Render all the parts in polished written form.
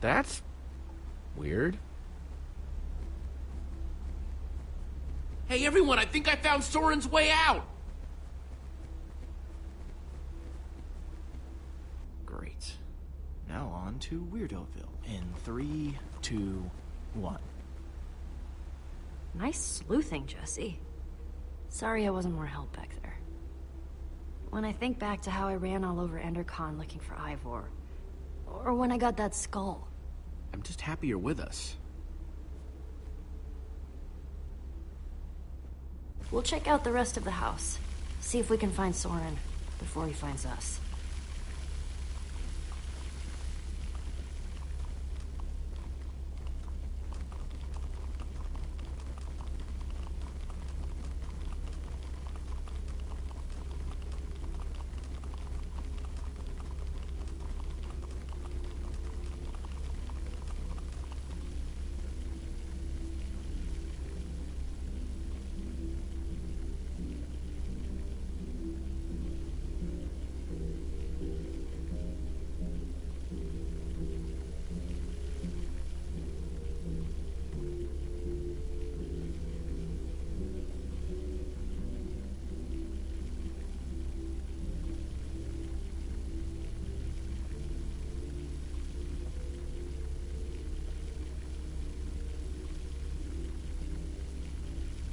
That's weird. Hey everyone, I think I found Soren's way out! Great. Now on to Weirdoville in 3, 2, 1. Nice sleuthing, Jesse. Sorry I wasn't more help back there. When I think back to how I ran all over Endercon looking for Ivor, or when I got that skull. I'm just happy you're with us. We'll check out the rest of the house. See if we can find Soren before he finds us.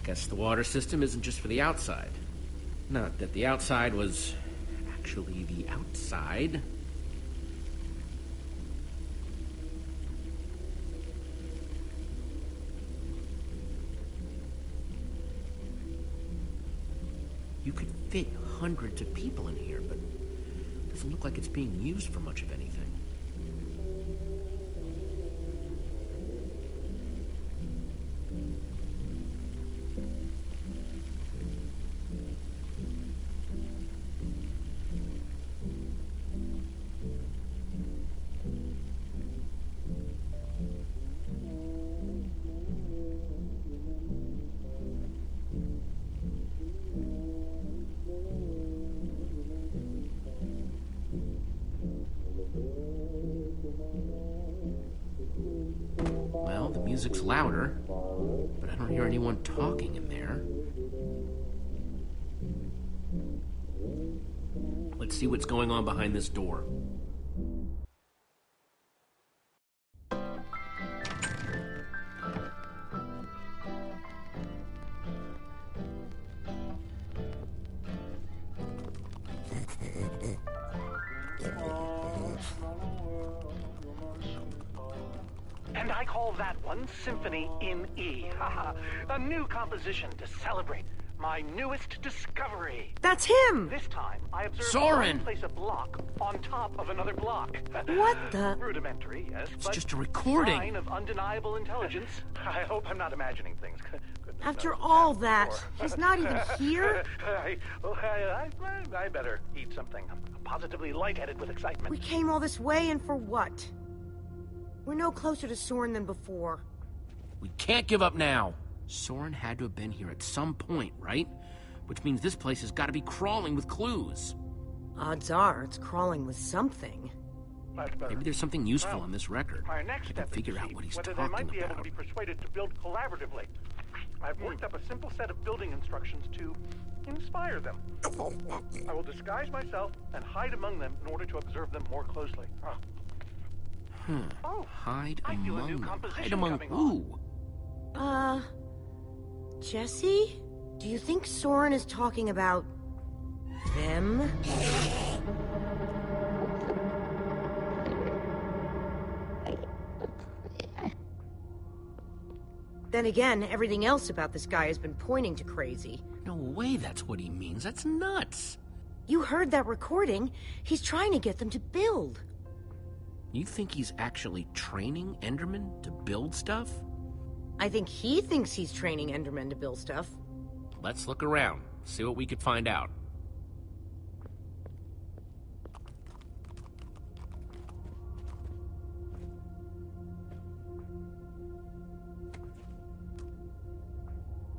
Guess the water system isn't just for the outside. Not that the outside was actually the outside. You could fit hundreds of people in here, but it doesn't look like it's being used for much of anything. Well, the music's louder, but I don't hear anyone talking in there. Let's see what's going on behind this door. And I call that one Symphony in E. A new composition to celebrate my newest discovery. That's him! This time, I observed Soren! one place a block on top of another block. What the? Rudimentary, yes, It's but just a recording. sign of undeniable intelligence. I hope I'm not imagining things. Goodness After knows all before. that, he's not even here? I better eat something. I'm positively lightheaded with excitement. We came all this way, and for what? We're no closer to Soren than before. We can't give up now. Soren had to have been here at some point, right? Which means this place has got to be crawling with clues. Odds are it's crawling with something. Maybe there's something useful on this record. My next I can step is figure to out see what he's whether talking they might be able to about. be persuaded to build collaboratively. I've worked up a simple set of building instructions to inspire them. I will disguise myself and hide among them in order to observe them more closely. Oh, Hide I feel a among new them. composition Hide among coming who? Jesse? Do you think Soren is talking about them? Then again, everything else about this guy has been pointing to crazy. No way that's what he means. That's nuts. You heard that recording. He's trying to get them to build. You think he's actually training Endermen to build stuff? I think he thinks he's training Endermen to build stuff. Let's look around, see what we could find out.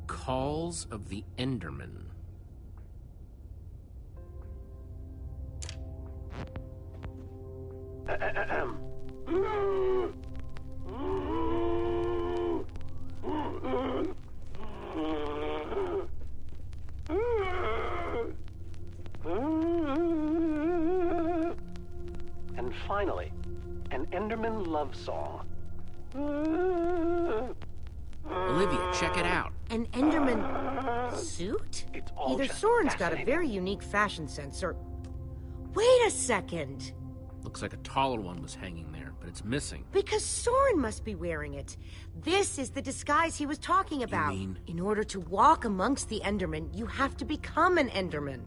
Calls of the Enderman. Finally, an Enderman love song. Olivia, check it out. An Enderman suit? It's all Either just Soren's got a fascinating. very unique fashion sense, or... Wait a second! Looks like a taller one was hanging there, but it's missing. Because Soren must be wearing it. This is the disguise he was talking about. mean- In order to walk amongst the Endermen, you have to become an Enderman.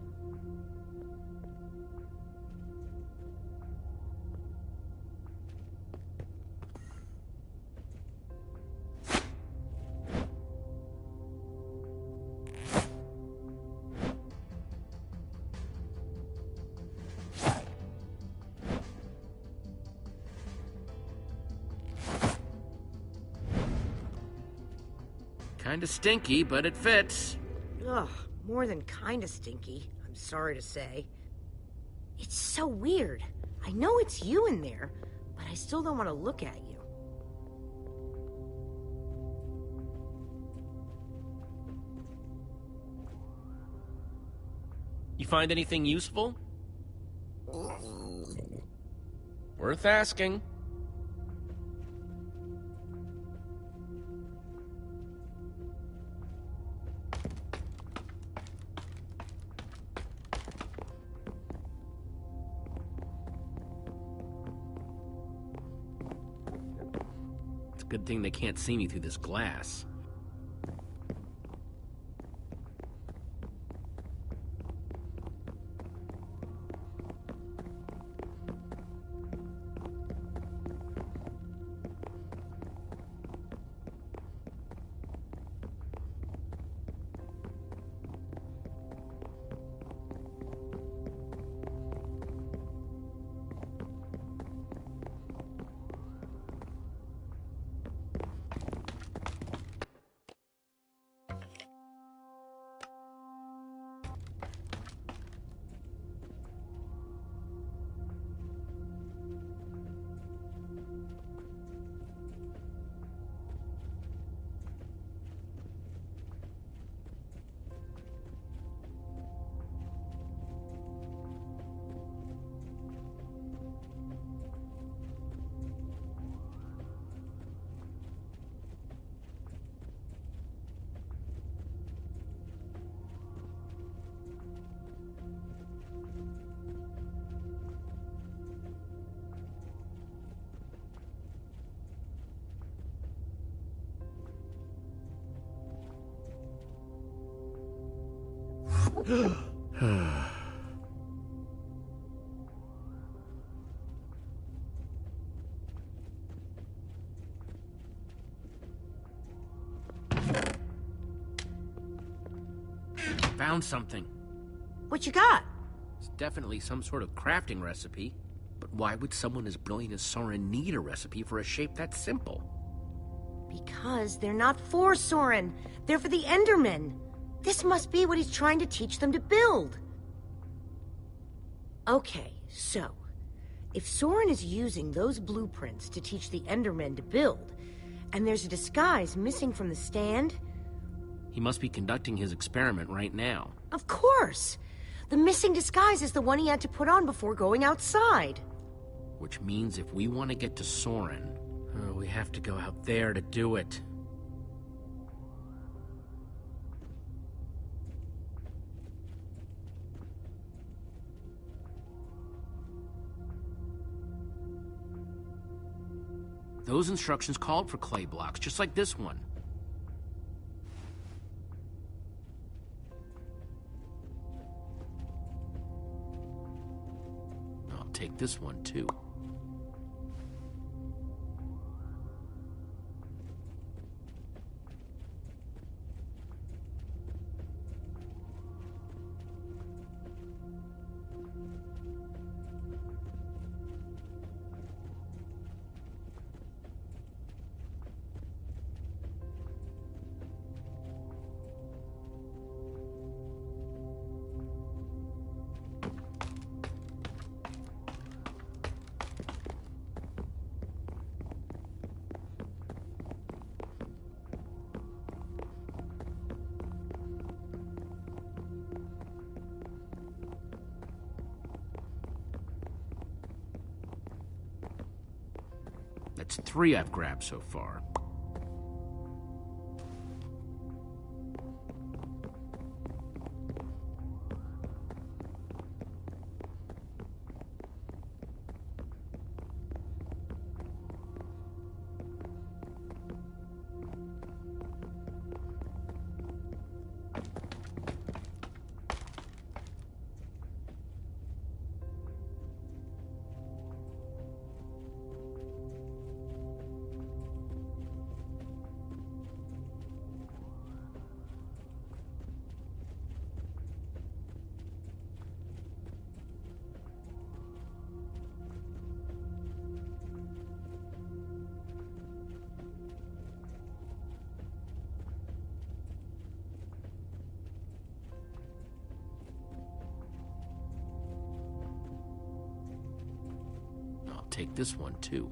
Kinda stinky, but it fits. Ugh, more than kinda stinky, I'm sorry to say. It's so weird. I know it's you in there, but I still don't want to look at you. You find anything useful? Worth asking. It's a good thing they can't see me through this glass. Found something. What you got? It's definitely some sort of crafting recipe. But why would someone as brilliant as Soren need a recipe for a shape that simple? Because they're not for Soren. They're for the Endermen. This must be what he's trying to teach them to build. Okay, so... if Soren is using those blueprints to teach the Endermen to build, and there's a disguise missing from the stand... He must be conducting his experiment right now. Of course! The missing disguise is the one he had to put on before going outside. Which means if we want to get to Soren, we have to go out there to do it. Those instructions called for clay blocks, just like this one. I'll take this one, too. That's 3 I've grabbed so far. I'll take this one too.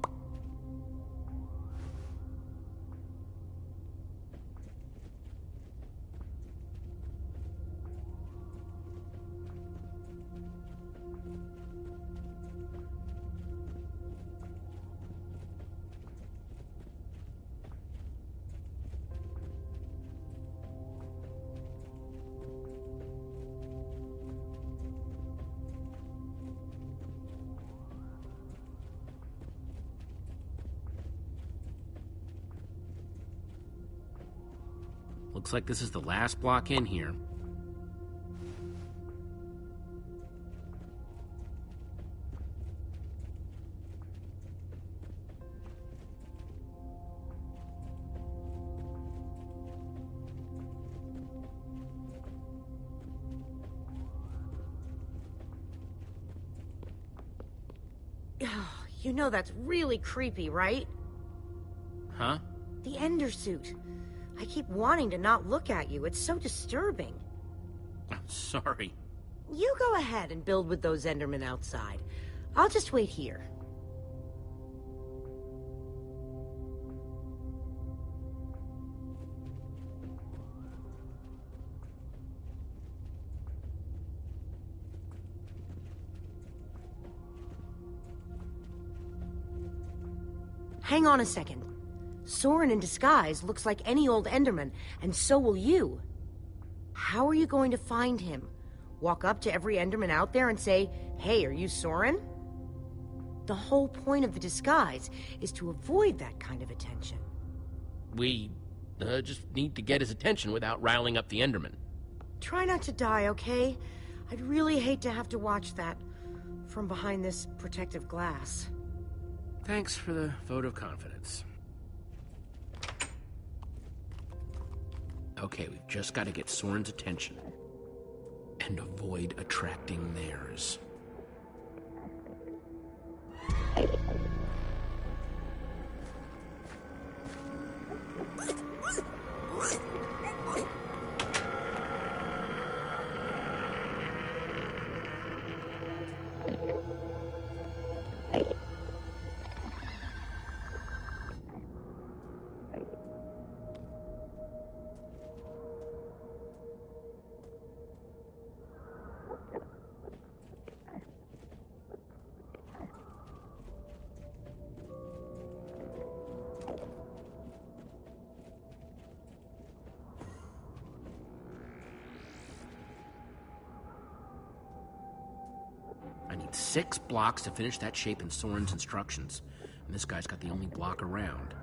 Looks like this is the last block in here. You know that's really creepy, right? Huh? The Ender suit. I keep wanting to not look at you. It's so disturbing. I'm sorry. You go ahead and build with those Endermen outside. I'll just wait here. Hang on a second. Soren in disguise looks like any old Enderman, and so will you. How are you going to find him? Walk up to every Enderman out there and say, "Hey, are you Soren?" The whole point of the disguise is to avoid that kind of attention. We just need to get his attention without riling up the Enderman. Try not to die, okay? I'd really hate to have to watch that from behind this protective glass. Thanks for the vote of confidence. Okay, we've just got to get Soren's attention and avoid attracting theirs. I need 6 blocks to finish that shape in Soren's instructions, and this guy's got the only block around.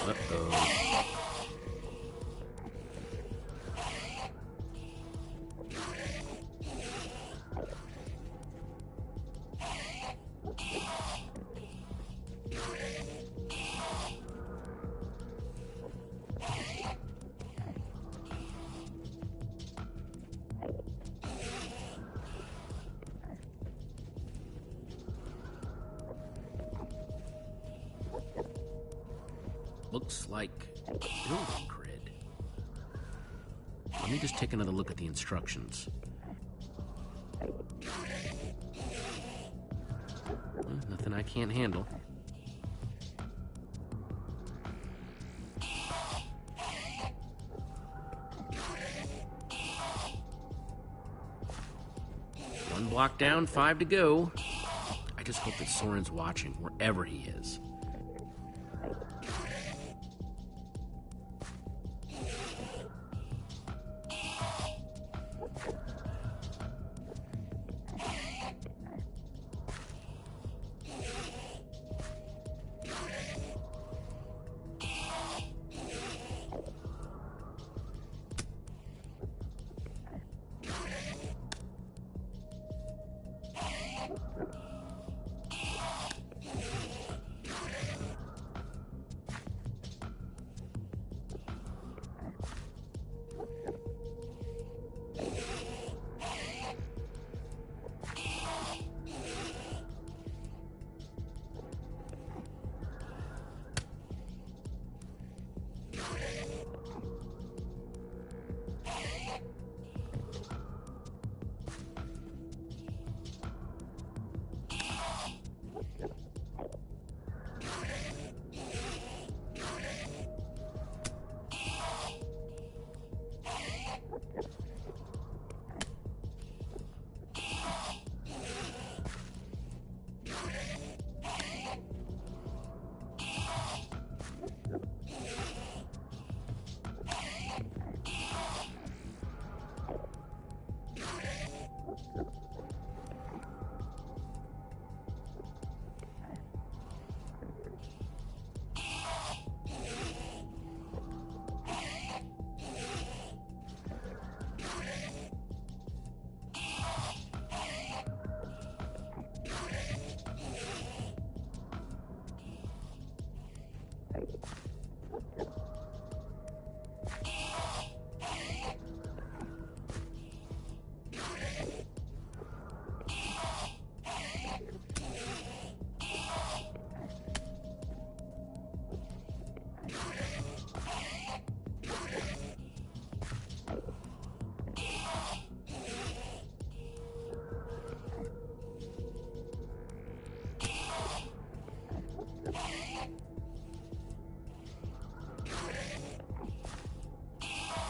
Uh-oh. Looks like building grid. Let me just take another look at the instructions. Nothing I can't handle. One block down, 5 to go. I just hope that Soren's watching, wherever he is.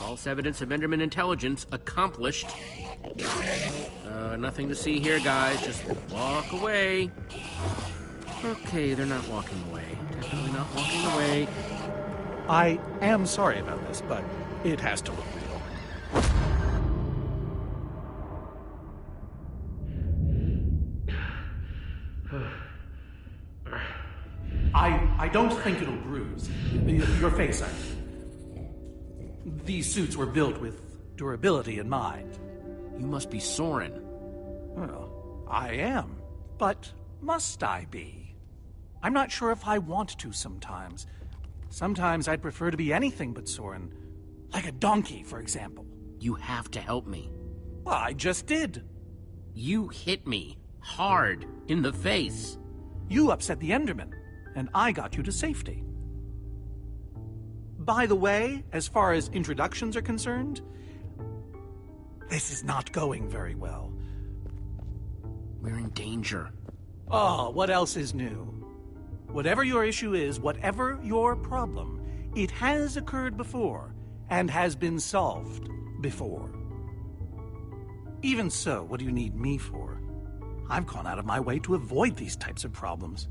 False evidence of Enderman intelligence accomplished. Nothing to see here, guys. Just walk away. Okay, they're not walking away. Definitely not walking away. I am sorry about this, but it has to look real. I don't think it'll bruise. Your face, I mean. These suits were built with durability in mind. You must be Soren. Well, I am. But must I be? I'm not sure if I want to sometimes. Sometimes I'd prefer to be anything but Soren. Like a donkey, for example. You have to help me. Well, I just did. You hit me hard in the face. You upset the Enderman, and I got you to safety. By the way, as far as introductions are concerned, this is not going very well. We're in danger. Oh, what else is new? Whatever your issue is, whatever your problem, it has occurred before and has been solved before. Even so, what do you need me for? I've gone out of my way to avoid these types of problems.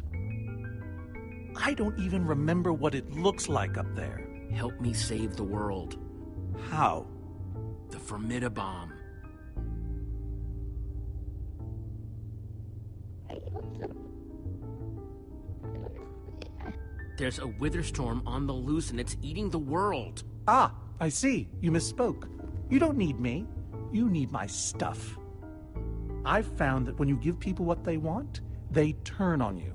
I don't even remember what it looks like up there. Help me save the world. How? The Formidabomb. There's a wither storm on the loose and it's eating the world. Ah, I see. You misspoke. You don't need me. You need my stuff. I've found that when you give people what they want, they turn on you.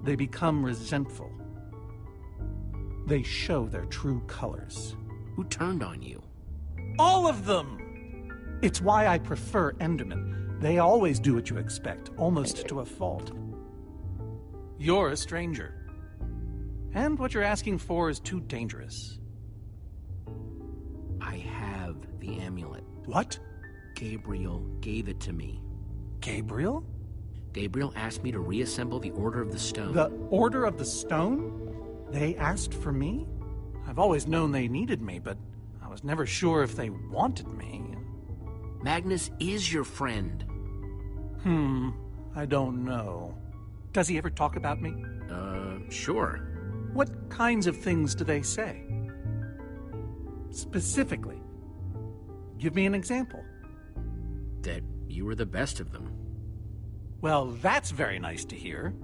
They become resentful. They show their true colors. Who turned on you? All of them! It's why I prefer Endermen. They always do what you expect, almost to a fault. You're a stranger. And what you're asking for is too dangerous. I have the amulet. What? Gabriel gave it to me. Gabriel? Gabriel asked me to reassemble the Order of the Stone. The Order of the Stone? They asked for me? I've always known they needed me, but I was never sure if they wanted me. Magnus is your friend. I don't know. Does he ever talk about me? Sure. What kinds of things do they say? Specifically. Give me an example. That you were the best of them. Well, that's very nice to hear.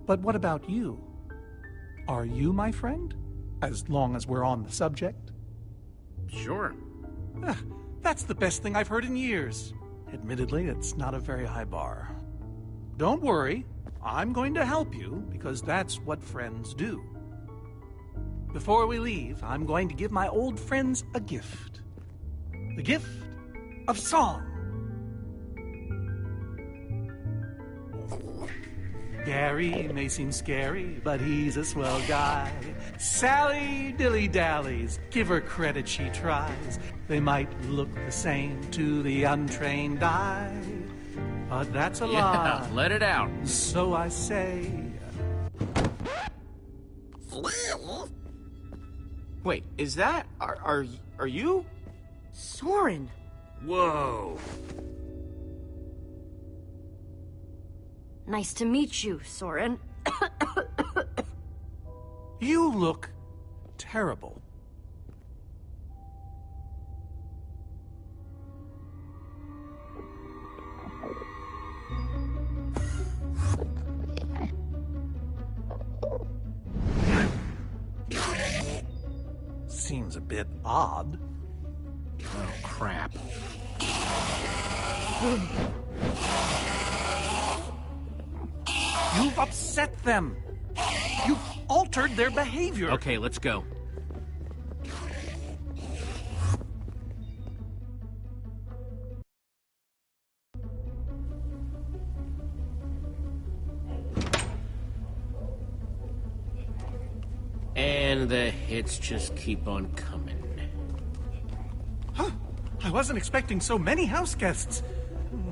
But what about you? Are you my friend? As long as we're on the subject? Sure. That's the best thing I've heard in years. Admittedly, it's not a very high bar. Don't worry. I'm going to help you, because that's what friends do. Before we leave, I'm going to give my old friends a gift. The gift of song. Gary may seem scary, but he's a swell guy. Sally dilly-dallies, give her credit, she tries. They might look the same to the untrained eye, but that's a lie. Let it out. So I say... Wait, is that... Are you? Soren! Whoa. Nice to meet you, Soren. You look terrible. Seems a bit odd. Oh, crap. You've upset them. You've altered their behavior. Okay, let's go. And the hits just keep on coming. Huh? I wasn't expecting so many house guests.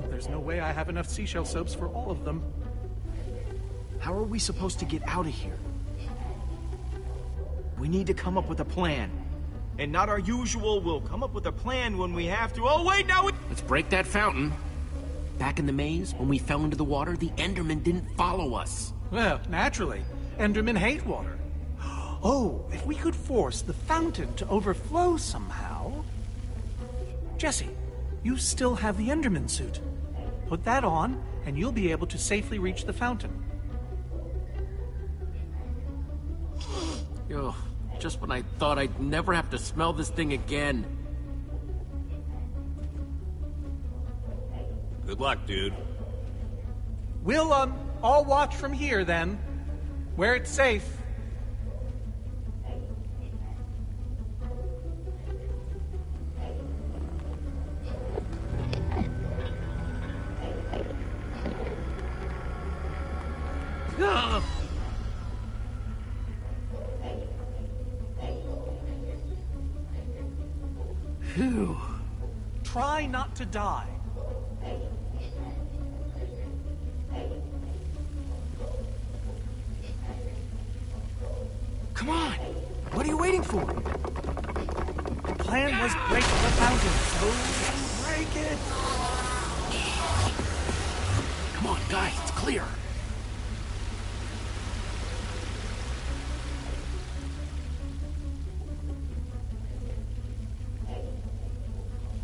There's no way I have enough seashell soaps for all of them. How are we supposed to get out of here? We need to come up with a plan. And not our usual, we'll come up with a plan when we have to. Oh, wait, now we... Let's break that fountain. Back in the maze, when we fell into the water, the Endermen didn't follow us. Well, naturally. Endermen hate water. Oh, if we could force the fountain to overflow somehow... Jesse, you still have the Enderman suit. Put that on, and you'll be able to safely reach the fountain. Ugh, just when I thought I'd never have to smell this thing again. Good luck, dude. We'll, all watch from here, then. Where it's safe. Ugh. Phew. Try not to die. Come on! What are you waiting for? The plan was break the fountain, so break it! Come on, guys, it's clear.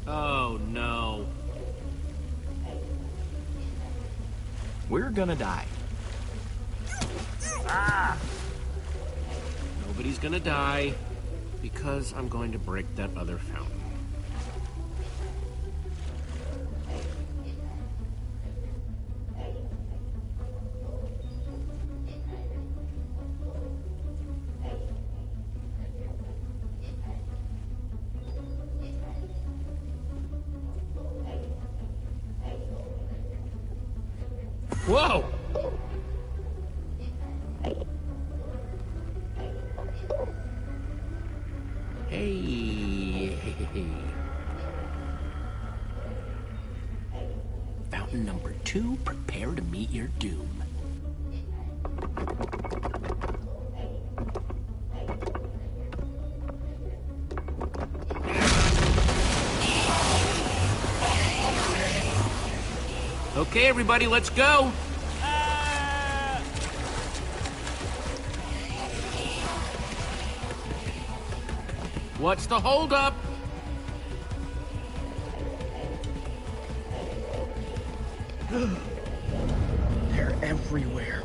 Oh, no. We're gonna die. Nobody's gonna die because I'm going to break that other fountain. Whoa! Hey. Fountain number 2, prepare to meet your doom. Okay, everybody, let's go. What's the holdup? They're everywhere.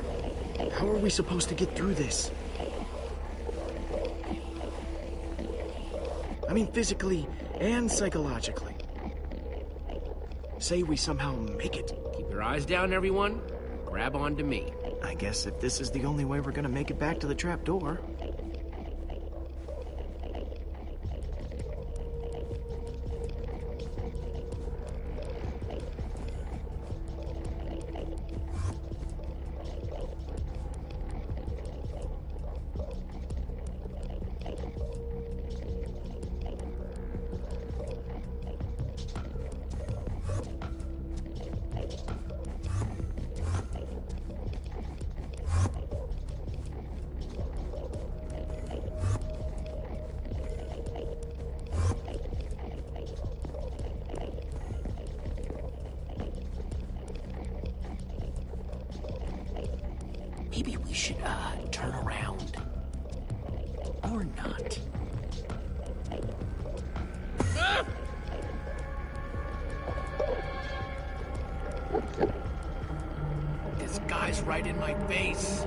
How are we supposed to get through this? I mean, physically and psychologically. Say we somehow make it. Keep your eyes down, everyone. Grab onto me. I guess if this is the only way we're gonna make it back to the trapdoor. Maybe we should, turn around. Or not. Ah! This guy's right in my face.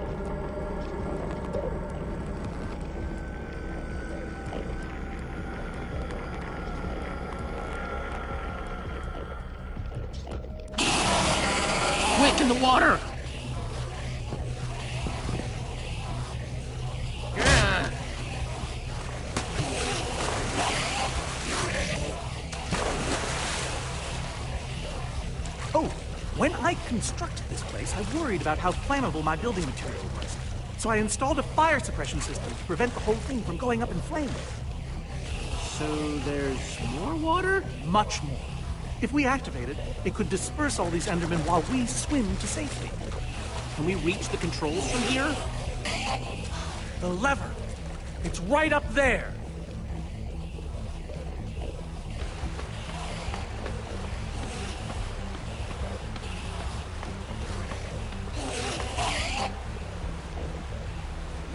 Quick, in the water! When I constructed this place, I worried about how flammable my building material was. So I installed a fire suppression system to prevent the whole thing from going up in flames. So there's more water? Much more. If we activate it, it could disperse all these Endermen while we swim to safety. Can we reach the controls from here? The lever. It's right up there.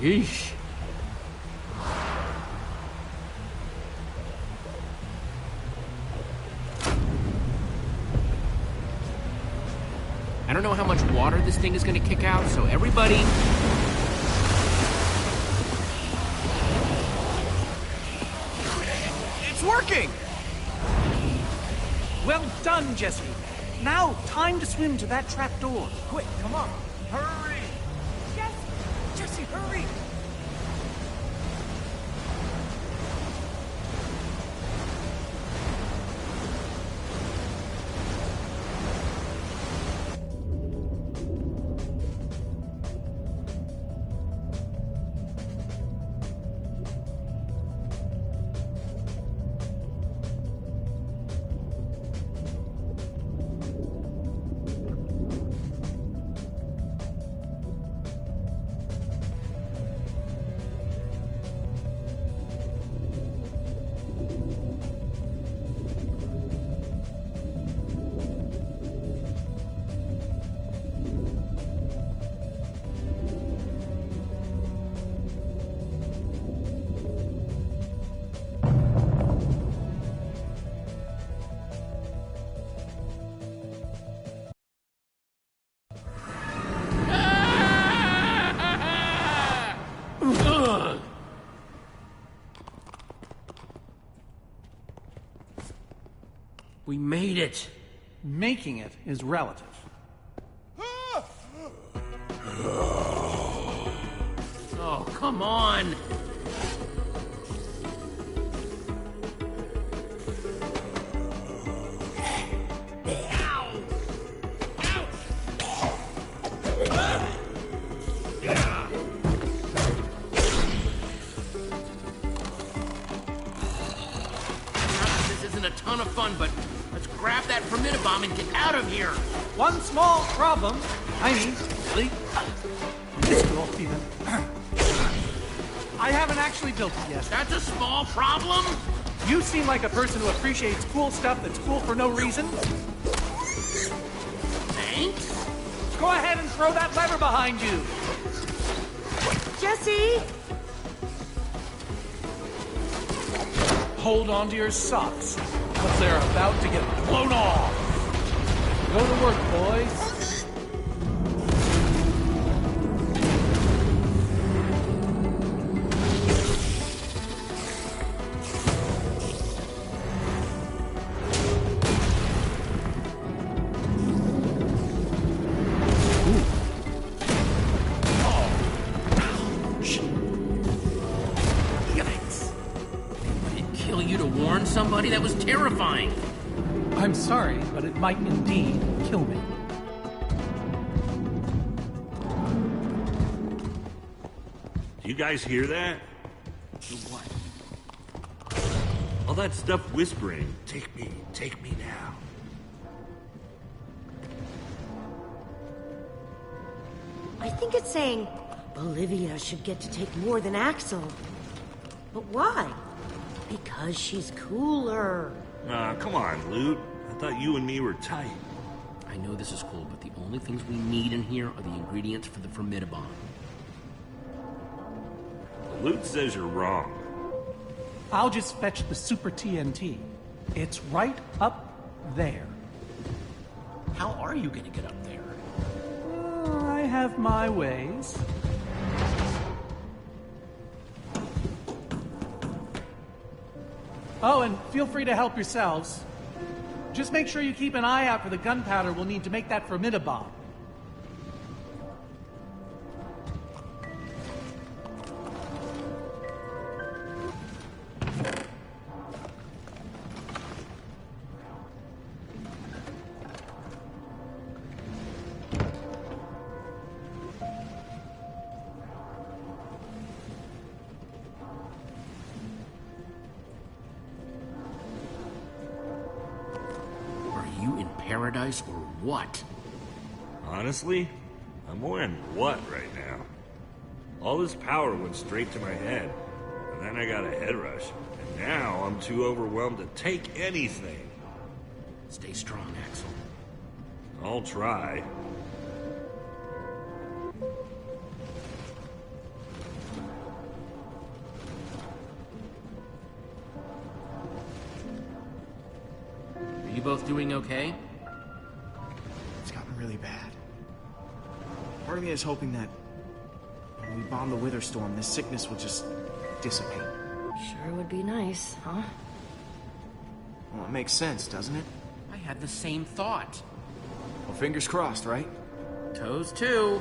Yeesh. I don't know how much water this thing is going to kick out, so everybody... It's working! Well done, Jesse. Now, time to swim to that trapdoor. Quick, come on. Hurry! Jesse, hurry! We made it! Making it is relative. Oh, come on! This isn't a ton of fun, but let's grab that Formidabomb and get out of here! One small problem. Tiny, silly. Minuscule, even. I haven't actually built it yet. That's a small problem? You seem like a person who appreciates cool stuff that's cool for no reason. Thanks? Go ahead and throw that lever behind you. Jesse! Hold on to your socks, because they're about to get blown off. Go to work, boys. Somebody, that was terrifying. I'm sorry, but it might indeed kill me. Do you guys hear that? What? All that stuff whispering. Take me now. I think it's saying Olivia should get to take more than Axel. But why? Because she's cooler. Come on, Loot. I thought you and me were tight. I know this is cool, but the only things we need in here are the ingredients for the Formidabomb. Loot says you're wrong. I'll just fetch the Super TNT. It's right up there. How are you gonna get up there? I have my ways. Oh, and feel free to help yourselves. Just make sure you keep an eye out for the gunpowder we'll need to make that Formidabomb. Paradise or what? Honestly, I'm wondering what right now. All this power went straight to my head, and then I got a head rush, and now I'm too overwhelmed to take anything. Stay strong, Axel. I'll try. Are you both doing okay? It's gotten really bad. Part of me is hoping that when we bomb the Wither Storm, this sickness will just dissipate. Sure would be nice, huh? Well, it makes sense, doesn't it? I had the same thought. Well, fingers crossed, right? Toes too.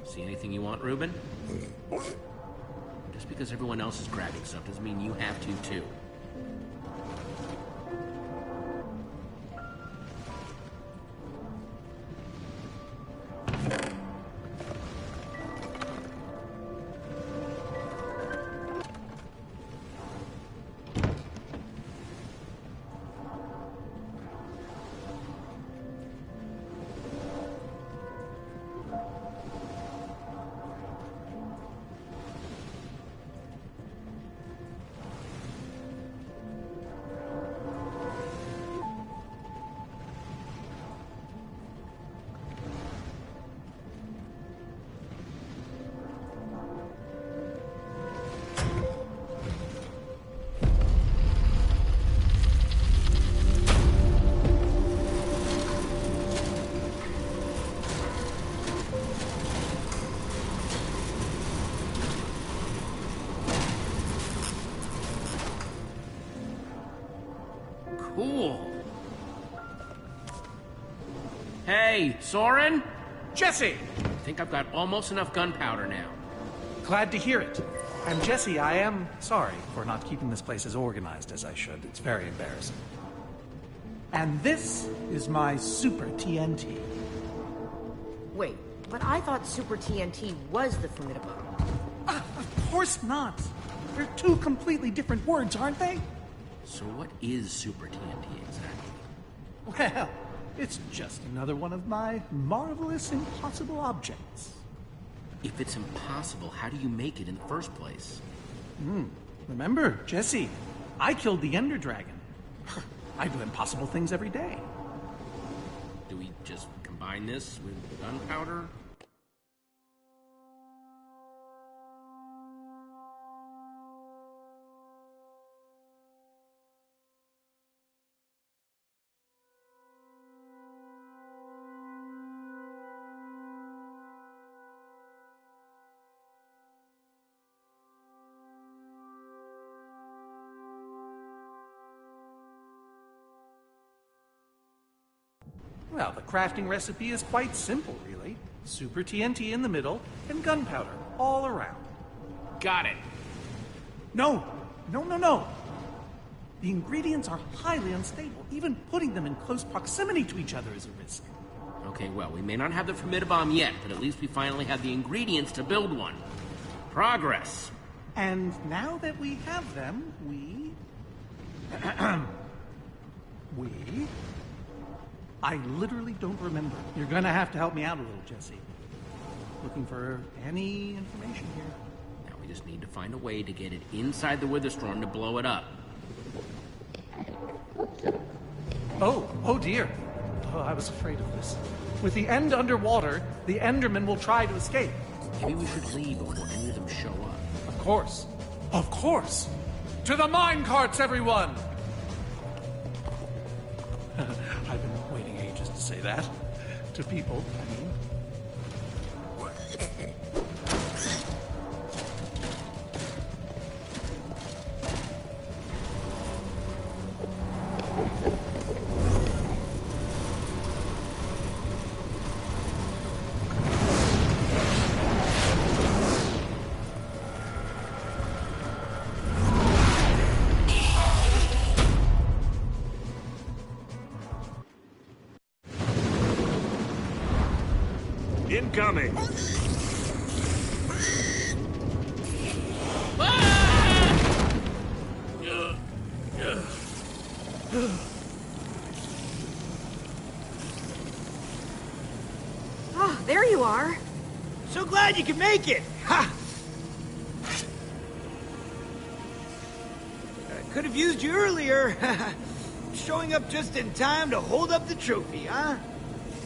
See anything you want, Reuben? Just because everyone else is grabbing stuff doesn't mean you have to, too. Cool. Hey, Soren? Jesse! I think I've got almost enough gunpowder now. Glad to hear it. And Jesse, I am sorry for not keeping this place as organized as I should. It's very embarrassing. And this is my Super TNT. Wait, but I thought Super TNT was the formidable. Of course not. They're two completely different words, aren't they? So what is Super TNT exactly? Well, it's just another one of my marvelous impossible objects. If it's impossible, how do you make it in the first place? Remember, Jesse, I killed the Ender Dragon. I do impossible things every day. Do we just combine this with gunpowder? Well, the crafting recipe is quite simple, really. Super TNT in the middle and gunpowder all around. Got it. No! The ingredients are highly unstable. Even putting them in close proximity to each other is a risk. Okay, well, we may not have the formidabomb yet, but at least we finally have the ingredients to build one. Progress. And now that we have them, I literally don't remember. You're gonna have to help me out a little, Jesse. Looking for any information here. Now we just need to find a way to get it inside the Witherstorm to blow it up. Oh dear. Oh, I was afraid of this. With the end underwater, the Endermen will try to escape. Maybe we should leave before any of them show up. Of course. Of course! To the mine carts, everyone! I've been waiting ages to say that. To people, I mean. Incoming! Oh, there you are. So glad you could make it! Ha! I could have used you earlier. Showing up just in time to hold up the trophy, huh?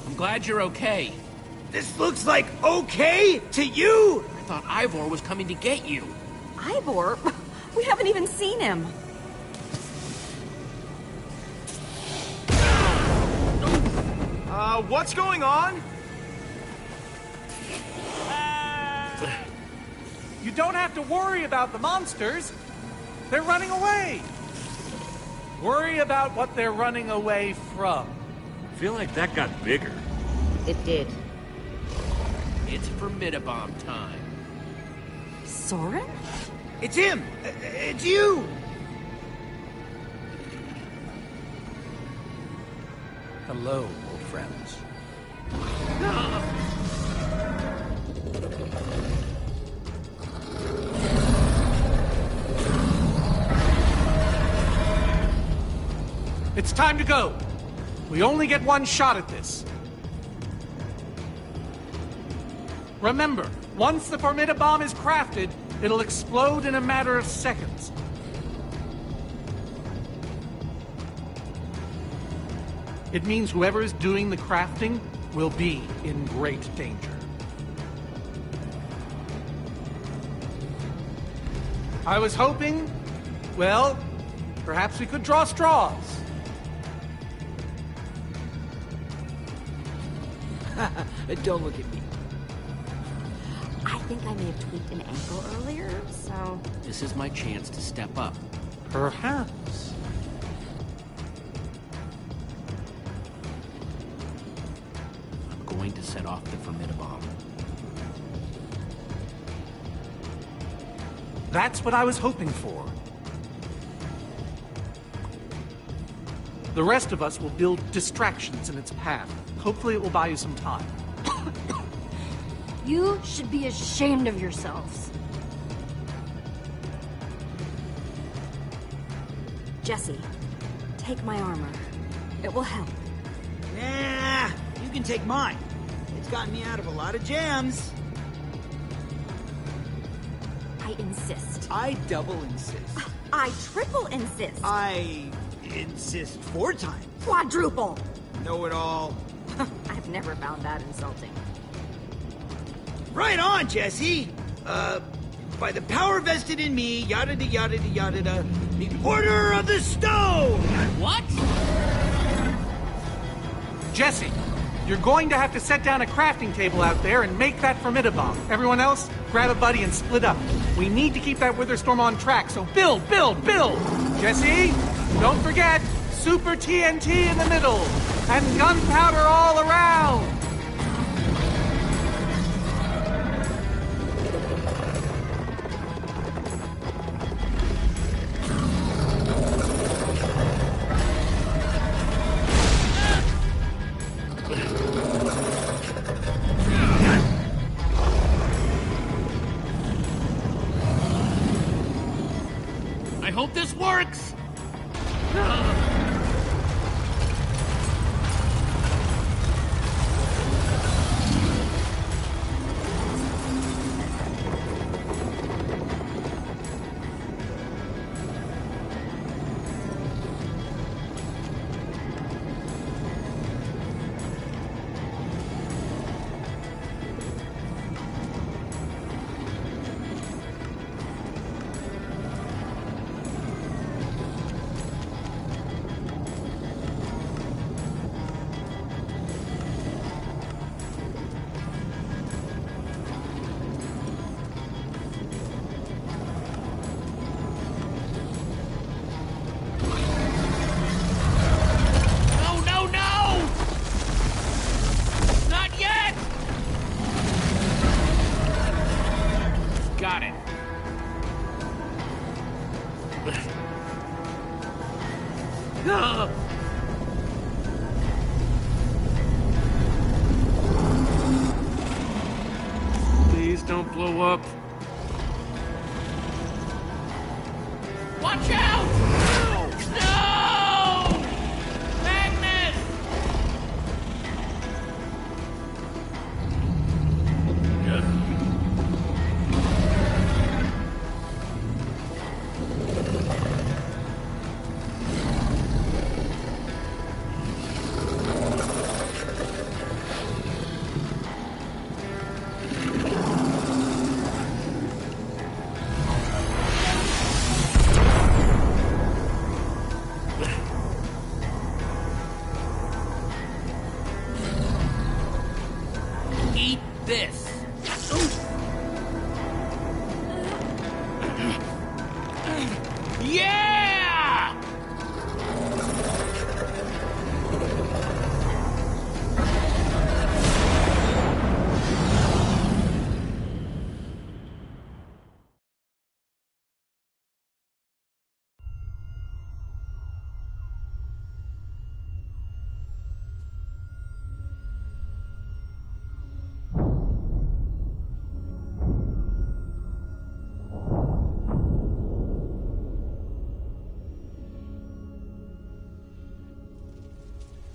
I'm glad you're okay. This looks like okay to you? I thought Ivor was coming to get you. Ivor? We haven't even seen him. What's going on? You don't have to worry about the monsters. They're running away. Worry about what they're running away from. I feel like that got bigger. It did. It's formidabomb time. Soren? It's him! It's you! Hello, old friends. It's time to go. We only get one shot at this. Remember, once the formidabomb is crafted, it'll explode in a matter of seconds. It means whoever is doing the crafting will be in great danger. I was hoping, well, perhaps we could draw straws. Don't look at me. I think I may have tweaked an ankle earlier, so... This is my chance to step up. Perhaps. going to set off the Formidabomb. That's what I was hoping for. The rest of us will build distractions in its path. Hopefully it will buy you some time. You should be ashamed of yourselves. Jesse, take my armor. It will help. Nah, you can take mine. It's gotten me out of a lot of jams. I insist. I double insist. I triple insist. I insist 4 times. Quadruple. Know it all. I've never found that insulting. Right on, Jesse. By the power vested in me, yada da yada da yada da, the Order of the Stone! What? Jesse, you're going to have to set down a crafting table out there and make that Formidabomb. Everyone else, grab a buddy and split up. We need to keep that Witherstorm on track, so build, build, build! Jesse, don't forget, Super TNT in the middle, and gunpowder all around! I hope this works! Got it. Please don't blow up. Watch out! No! Magnus! Eat this. Yeah!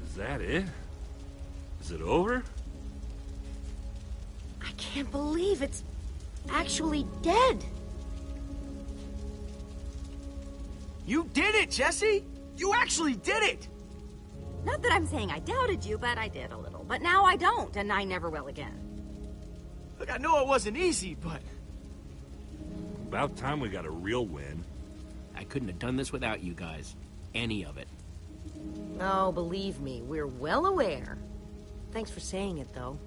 Is that it? Is it over? I can't believe it's actually dead. You did it, Jesse! You actually did it! Not that I'm saying I doubted you, but I did a little. But now I don't, and I never will again. Look, I know it wasn't easy, but... About time we got a real win. I couldn't have done this without you guys. Any of it. Oh, believe me, we're well aware. Thanks for saying it, though.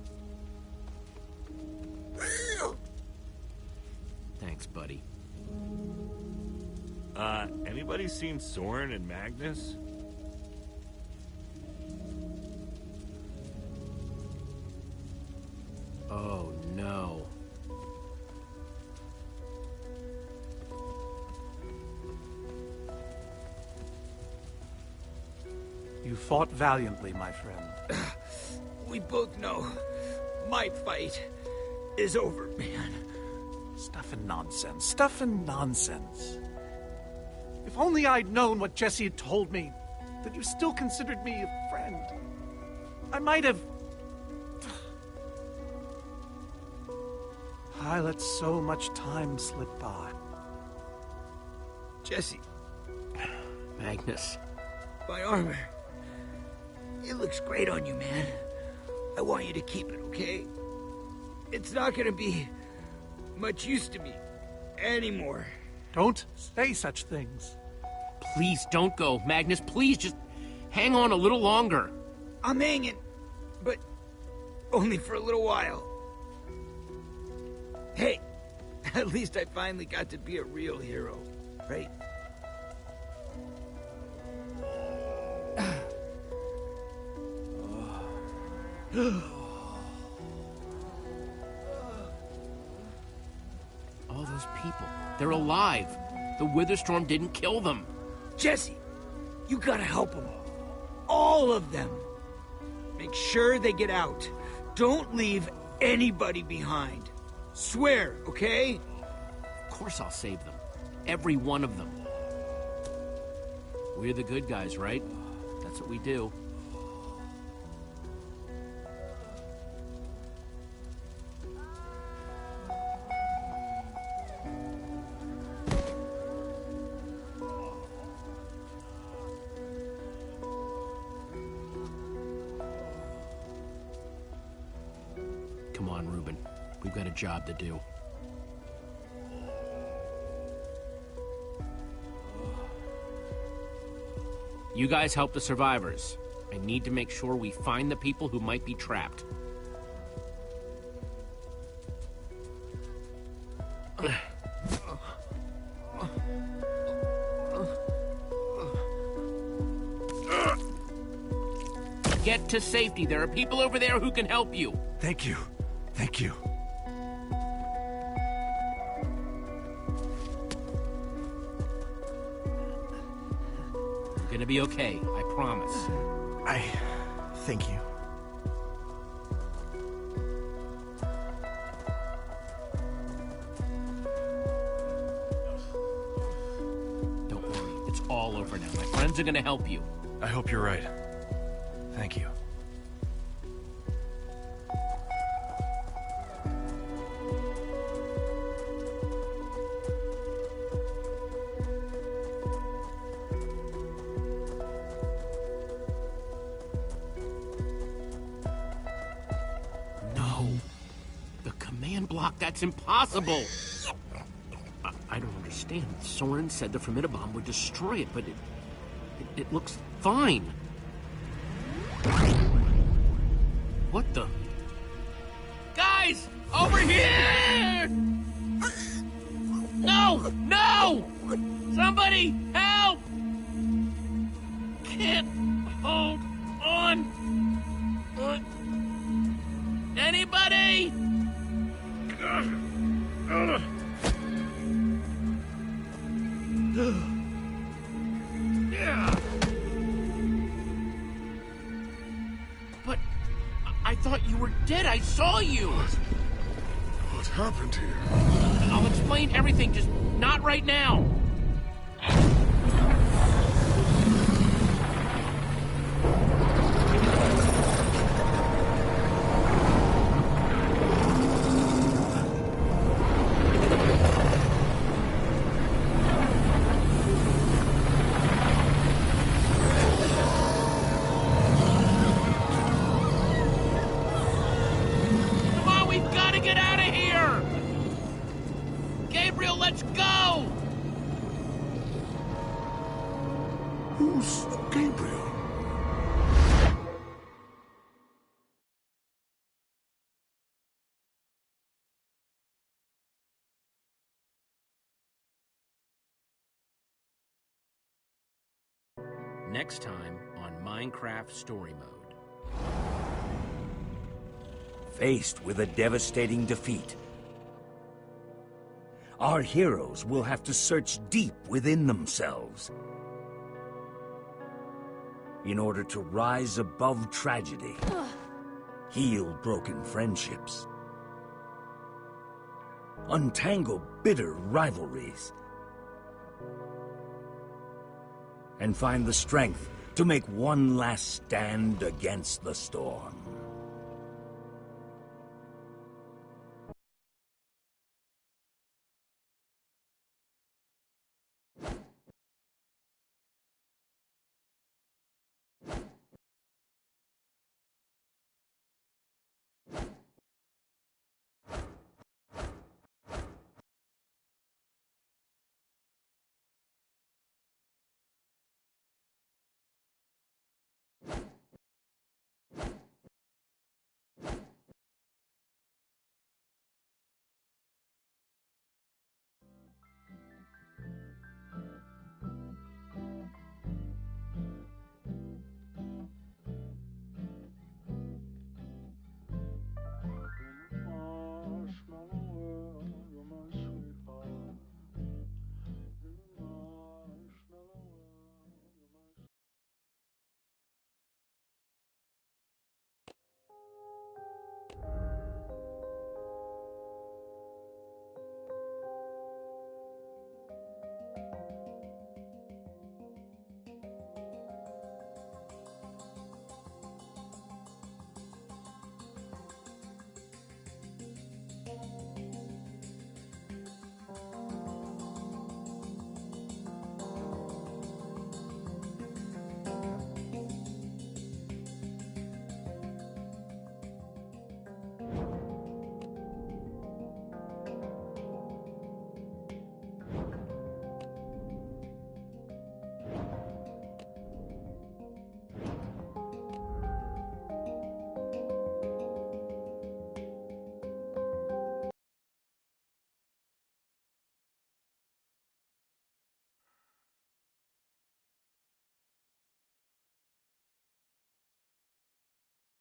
Thanks, buddy. Anybody seen Soren and Magnus? You fought valiantly, my friend. We both know my fight is over, man. Stuff and nonsense. Stuff and nonsense. If only I'd known what Jesse had told me, that you still considered me a friend. I might have... I let so much time slip by. Jesse, Magnus. my armor. It looks great on you, man. I want you to keep it, okay? It's not gonna be much use to me anymore. Don't say such things. Please don't go. Magnus, please just hang on a little longer. I'm hanging, but only for a little while. Hey, at least I finally got to be a real hero, right? All those people, they're alive. The Witherstorm didn't kill them. Jesse, you gotta help them. All of them. Make sure they get out. Don't leave anybody behind. Swear, okay? Of course I'll save them. Every one of them. We're the good guys, right? That's what we do. Come on, Reuben. We've got a job to do. You guys help the survivors. I need to make sure we find the people who might be trapped. Get to safety. There are people over there who can help you. Thank you. Thank you. You're gonna be okay, I promise. Thank you. Don't worry, it's all over now. My friends are gonna help you. I hope you're right. Thank you. No. The command block, that's impossible. I don't understand. Soren said the Formidabomb would destroy it, but it looks fine. What the? Guys! Over here! No! No! Somebody help! Can't hold on. Anybody? But I thought you were dead. I saw you. What happened here? I'll explain everything, just not right now. Come on, we've got to get out of here! Gabriel, let's go! Who's Gabriel? Next time on Minecraft Story Mode. Faced with a devastating defeat, our heroes will have to search deep within themselves. in order to rise above tragedy, heal broken friendships, untangle bitter rivalries, and find the strength to make one last stand against the storm.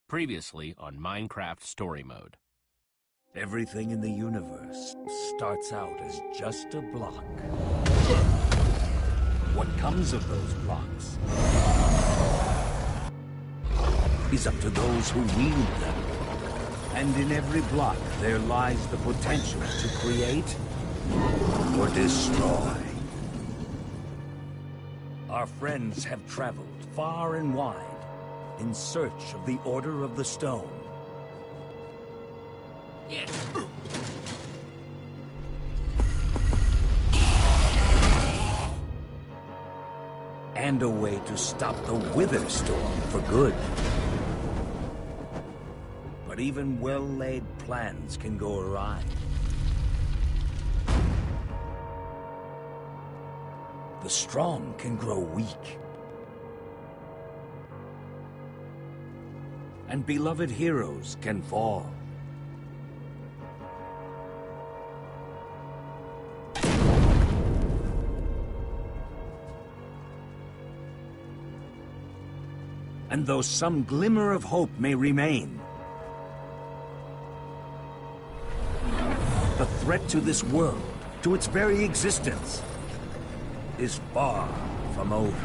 Previously on Minecraft Story Mode. Everything in the universe starts out as just a block. What comes of those blocks is up to those who wield them. And in every block there lies the potential to create or destroy. Our friends have traveled far and wide in search of the Order of the Stone. Yes. And a way to stop the Wither Storm for good. But even well-laid plans can go awry. The strong can grow weak. And beloved heroes can fall. And though some glimmer of hope may remain, the threat to this world, to its very existence, is far from over.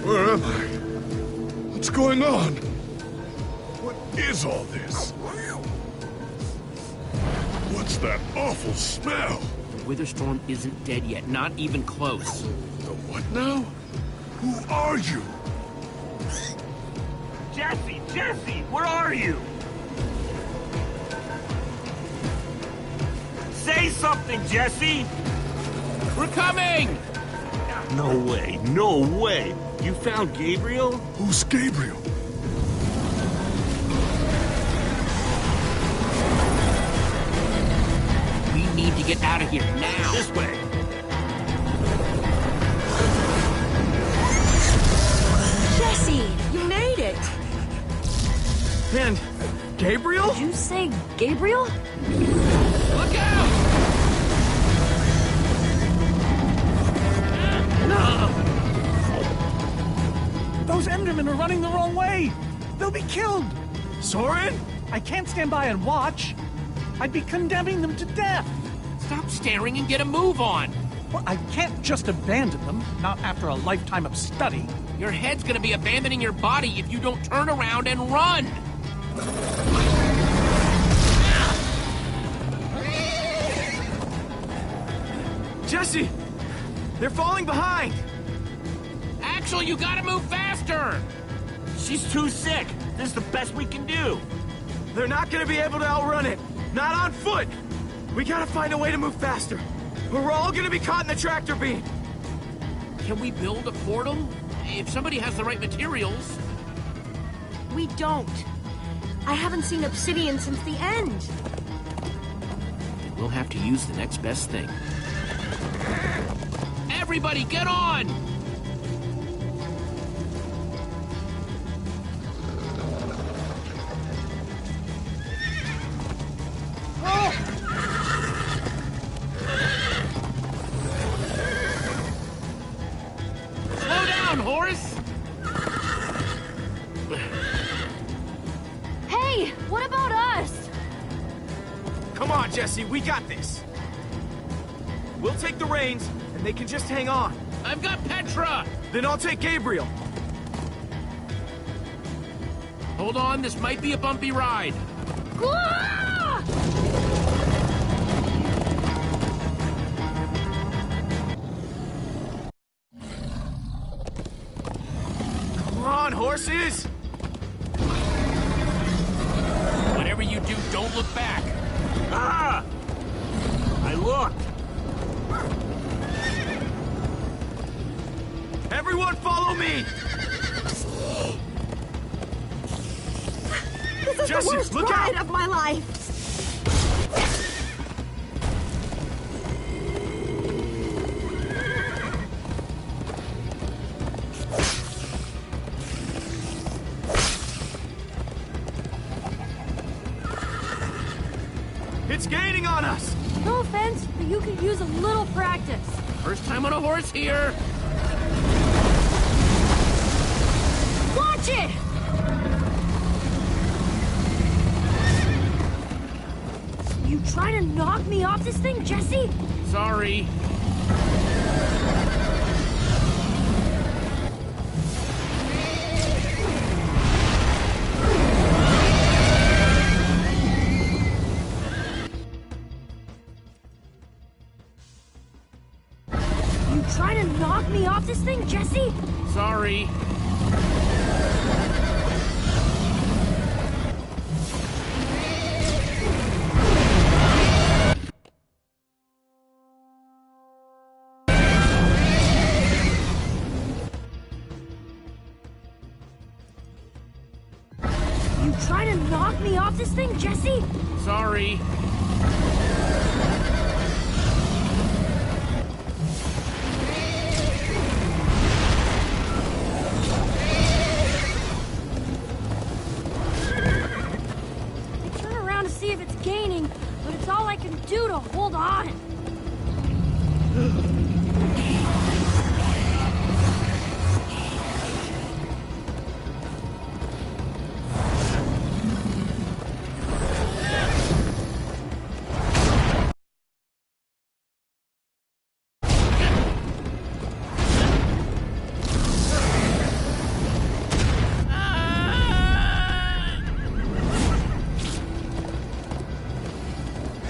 Where am I? What's going on? What is all this? What's that awful smell? The Wither Storm isn't dead yet, not even close. The what now? Who are you? Jesse! Jesse! Where are you? Say something, Jesse! We're coming! No way, no way! You found Gabriel? Who's Gabriel? We need to get out of here now. This way! Jesse, you made it! And Gabriel? Did you say Gabriel? Look out! Endermen are running the wrong way! They'll be killed! Soren? I can't stand by and watch. I'd be condemning them to death. Stop staring and get a move on. Well, I can't just abandon them, not after a lifetime of study. Your head's gonna be abandoning your body if you don't turn around and run. Jesse! They're falling behind! Axel, you gotta move faster! She's too sick. This is the best we can do. They're not gonna be able to outrun it! Not on foot! We gotta find a way to move faster, or we're all gonna be caught in the tractor beam! Can we build a portal? If somebody has the right materials. We don't. I haven't seen obsidian since the end. We'll have to use the next best thing. Everybody, get on! Slow down, horse! Hey, what about us? Come on, Jesse, we got this! We'll take the reins, and they can just hang on. I've got Petra! Then I'll take Gabriel. Hold on, this might be a bumpy ride. Ah! Come on, horses! Whatever you do, don't look back. Ah! I looked. Everyone follow me! This is Jesse, the worst look ride out! of my life. It's gaining on us! No offense, but you could use a little practice. First time on a horse here. Watch it! You trying to knock me off this thing, Jesse? Sorry. You trying to knock me off this thing, Jesse? Sorry. You trying to knock me off this thing, Jesse? Sorry. I turn around to see if it's gaining, but it's all I can do to hold on.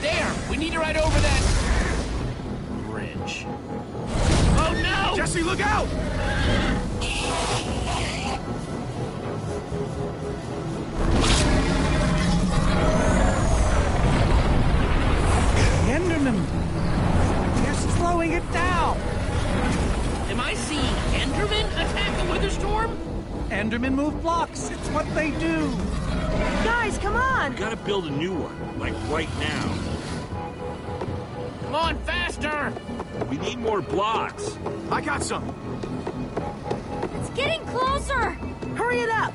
There! We need to ride over that... bridge. Oh no! Jesse, look out! Enderman! They're slowing it down! Am I seeing Endermen attack a wither storm? Endermen move blocks. It's what they do. Guys, come on! Gotta build a new one, like right now. Come on, faster! We need more blocks. I got some. It's getting closer! Hurry it up!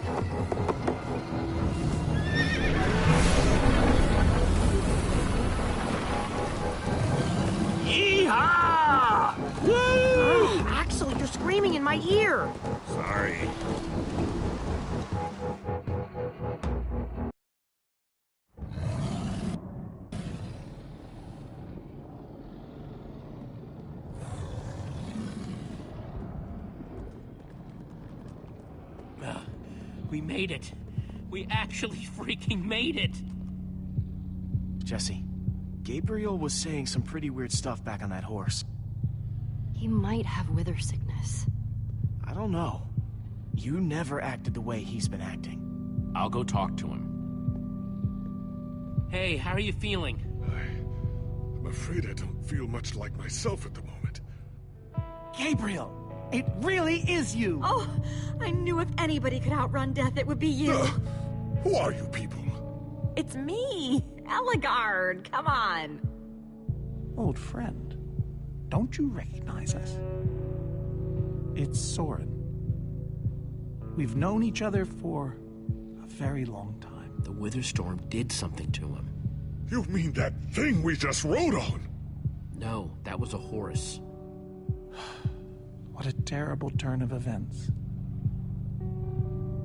Yeehaw! Woo! Axel, you're screaming in my ear. Sorry. We made it. We actually freaking made it. Jesse, Gabriel was saying some pretty weird stuff back on that horse. He might have wither sickness. I don't know. You never acted the way he's been acting. I'll go talk to him. Hey, how are you feeling? I'm afraid I don't feel much like myself at the moment. Gabriel, it really is you! Oh, I knew if anybody could outrun death, it would be you. Who are you people? It's me, Ellegaard. Come on. Old friend, don't you recognize us? It's Soren. We've known each other for a very long time. The Wither Storm did something to him. You mean that thing we just rode on? No, that was a horse. What a terrible turn of events.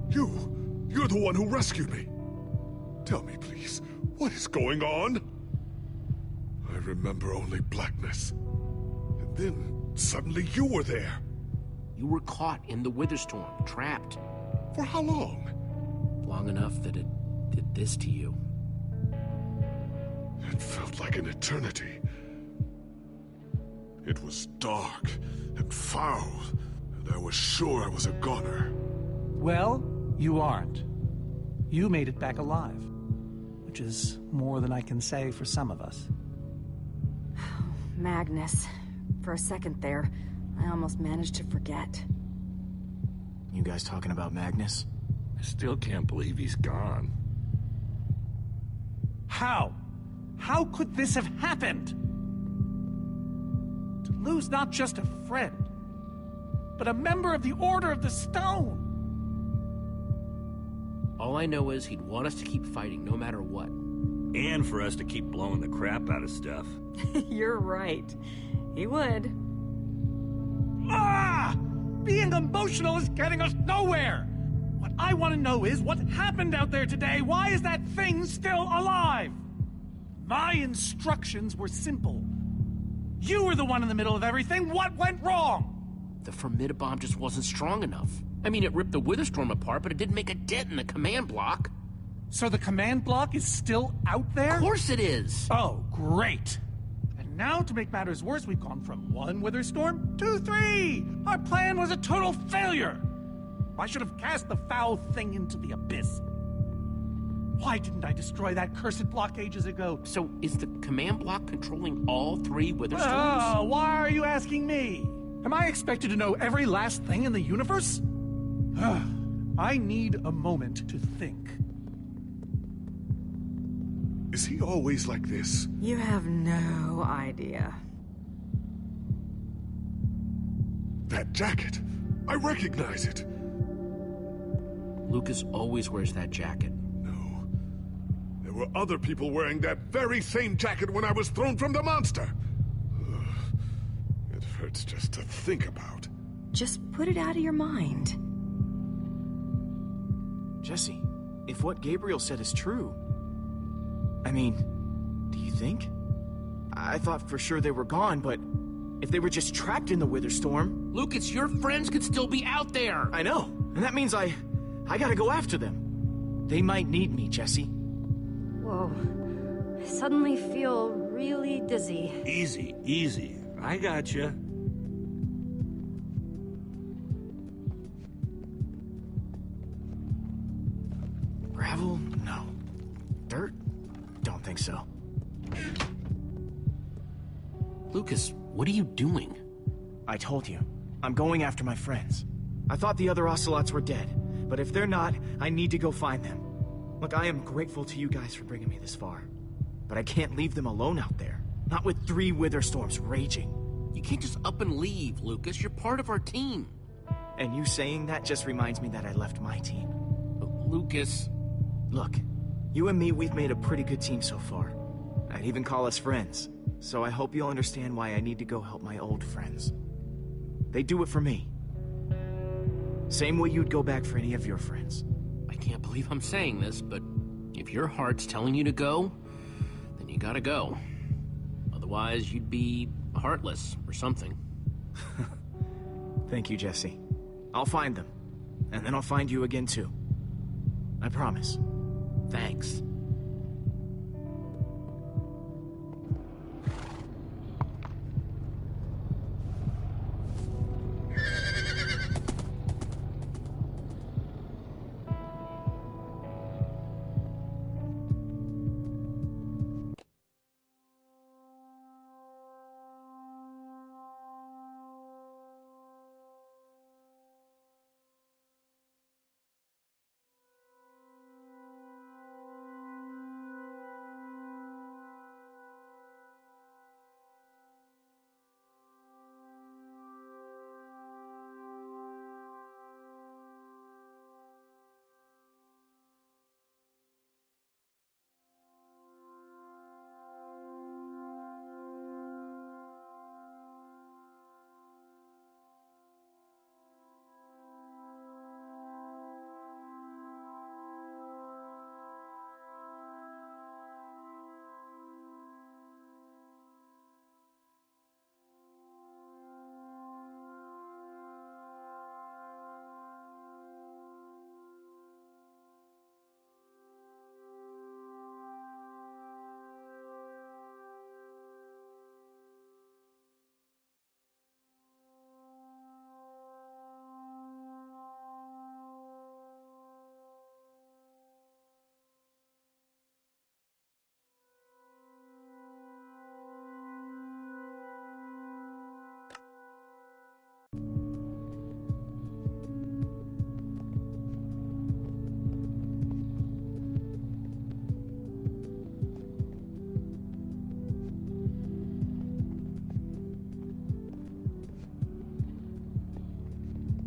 You're the one who rescued me. Tell me, please, what is going on? I remember only blackness. And then, suddenly you were there. You were caught in the Wither Storm, trapped. For how long? Long enough that it did this to you. It felt like an eternity. It was dark and foul, and I was sure I was a goner. Well, you aren't. You made it back alive, which is more than I can say for some of us. Magnus. For a second there, I almost managed to forget. You guys talking about Magnus? I still can't believe he's gone. How? How could this have happened? To lose not just a friend, but a member of the Order of the Stone. All I know is he'd want us to keep fighting no matter what. And for us to keep blowing the crap out of stuff. You're right. He would. Ah! Being emotional is getting us nowhere! What I want to know is what happened out there today. Why is that thing still alive? My instructions were simple. You were the one in the middle of everything. What went wrong? The Formidabomb just wasn't strong enough. I mean, it ripped the Witherstorm apart, but it didn't make a dent in the command block. So the command block is still out there? Of course it is! Oh, great. And now, to make matters worse, we've gone from 1 Witherstorm to 3! Our plan was a total failure! I should have cast the foul thing into the abyss. Why didn't I destroy that cursed block ages ago? So, is the command block controlling all 3 Witherstorms? Why are you asking me? Am I expected to know every last thing in the universe? I need a moment to think. Is he always like this? You have no idea. That jacket! I recognize it! Lucas always wears that jacket. No. There were other people wearing that very same jacket when I was thrown from the monster! Ugh. It hurts just to think about. Just put it out of your mind. Jesse, if what Gabriel said is true... I mean, do you think? I thought for sure they were gone, but if they were just trapped in the Witherstorm... Lucas, your friends could still be out there! I know, and that means I gotta go after them. They might need me, Jesse. Whoa. I suddenly feel really dizzy. Easy, easy. I gotcha. Gravel? No. Dirt? Don't think so. Lucas, what are you doing? I told you. I'm going after my friends. I thought the other ocelots were dead, but if they're not, I need to go find them. Look, I am grateful to you guys for bringing me this far, but I can't leave them alone out there. Not with 3 Witherstorms raging. You can't just up and leave, Lucas. You're part of our team. And you saying that just reminds me that I left my team. Lucas... Look, you and me, we've made a pretty good team so far. I'd even call us friends. So I hope you'll understand why I need to go help my old friends. They do it for me. Same way you'd go back for any of your friends. I can't believe I'm saying this, but if your heart's telling you to go, then you gotta go. Otherwise, you'd be heartless or something. Thank you, Jesse. I'll find them. And then I'll find you again, too. I promise. Thanks.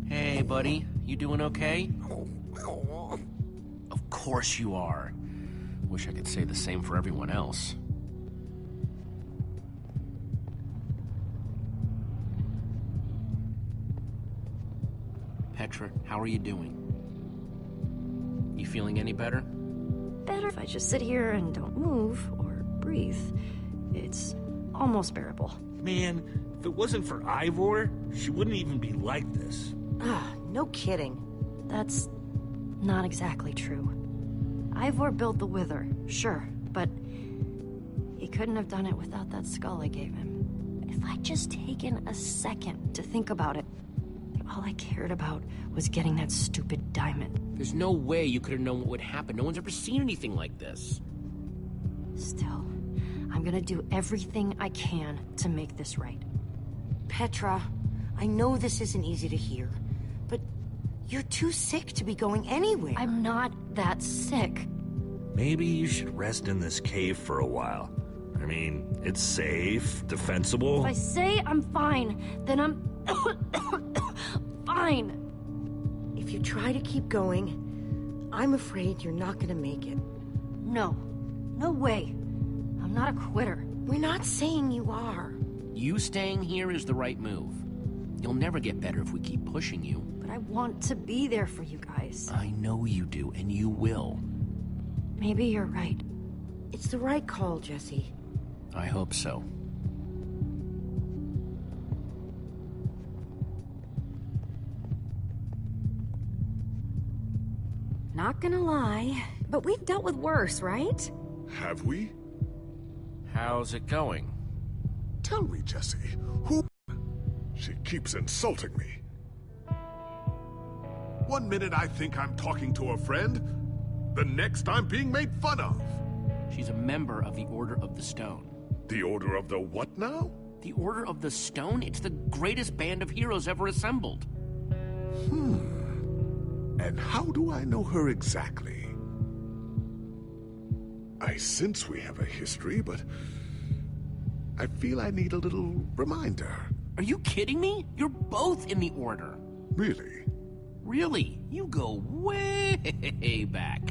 Hey, buddy. You doing okay? Of course you are. Wish I could say the same for everyone else. Petra, how are you doing? You feeling any better? Better if I just sit here and don't move or breathe. It's almost bearable. Man, if it wasn't for Ivor, she wouldn't even be like this. Ah, no kidding. That's not exactly true. Ivor built the Wither, sure, but he couldn't have done it without that skull I gave him. If I'd just taken a second to think about it, all I cared about was getting that stupid diamond. There's no way you could have known what would happen. No one's ever seen anything like this. Still, I'm gonna do everything I can to make this right. Petra, I know this isn't easy to hear, but you're too sick to be going anywhere. I'm not that sick. Maybe you should rest in this cave for a while. I mean, it's safe, defensible. If I say I'm fine, then I'm fine. If you try to keep going, I'm afraid you're not gonna make it. No. No way. I'm not a quitter. We're not saying you are. You staying here is the right move. You'll never get better if we keep pushing you. But I want to be there for you guys. I know you do, and you will. Maybe you're right. It's the right call, Jesse. I hope so. Not gonna lie, but we've dealt with worse, right? Have we? How's it going? Tell me, Jesse, who... She keeps insulting me. One minute I think I'm talking to a friend, the next I'm being made fun of. She's a member of the Order of the Stone. The Order of the what now? The Order of the Stone? It's the greatest band of heroes ever assembled. And how do I know her exactly? I sense we have a history, but I feel I need a little reminder. Are you kidding me? You're both in the Order. Really? Really? You go way back.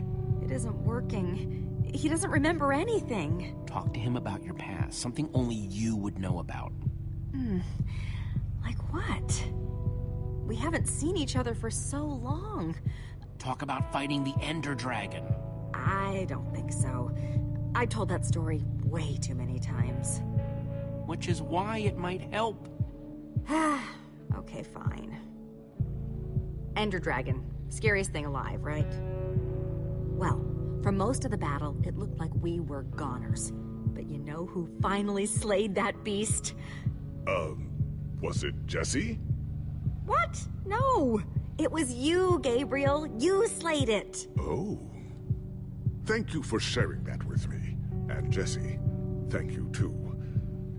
It isn't working. He doesn't remember anything. Talk to him about your past, something only you would know about. Like what? We haven't seen each other for so long. Talk about fighting the Ender Dragon. I don't think so. I told that story way too many times. Which is why it might help. Okay, fine. Ender Dragon. Scariest thing alive, right? Well, for most of the battle, it looked like we were goners. But you know who finally slayed that beast? Was it Jesse? What? No! It was you, Gabriel. You slayed it. Oh. Thank you for sharing that with me. And Jesse, thank you too.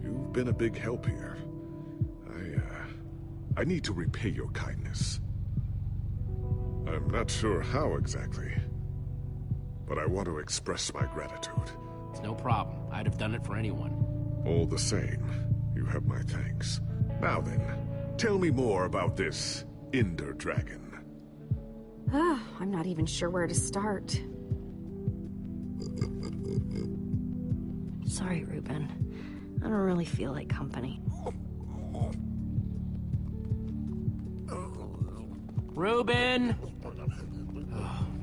You've been a big help here. I need to repay your kindness. I'm not sure how exactly, but I want to express my gratitude. It's no problem. I'd have done it for anyone. All the same, you have my thanks. Now then, tell me more about this Ender Dragon. I'm not even sure where to start. Sorry, Ruben. I don't really feel like company. Ruben! Oh,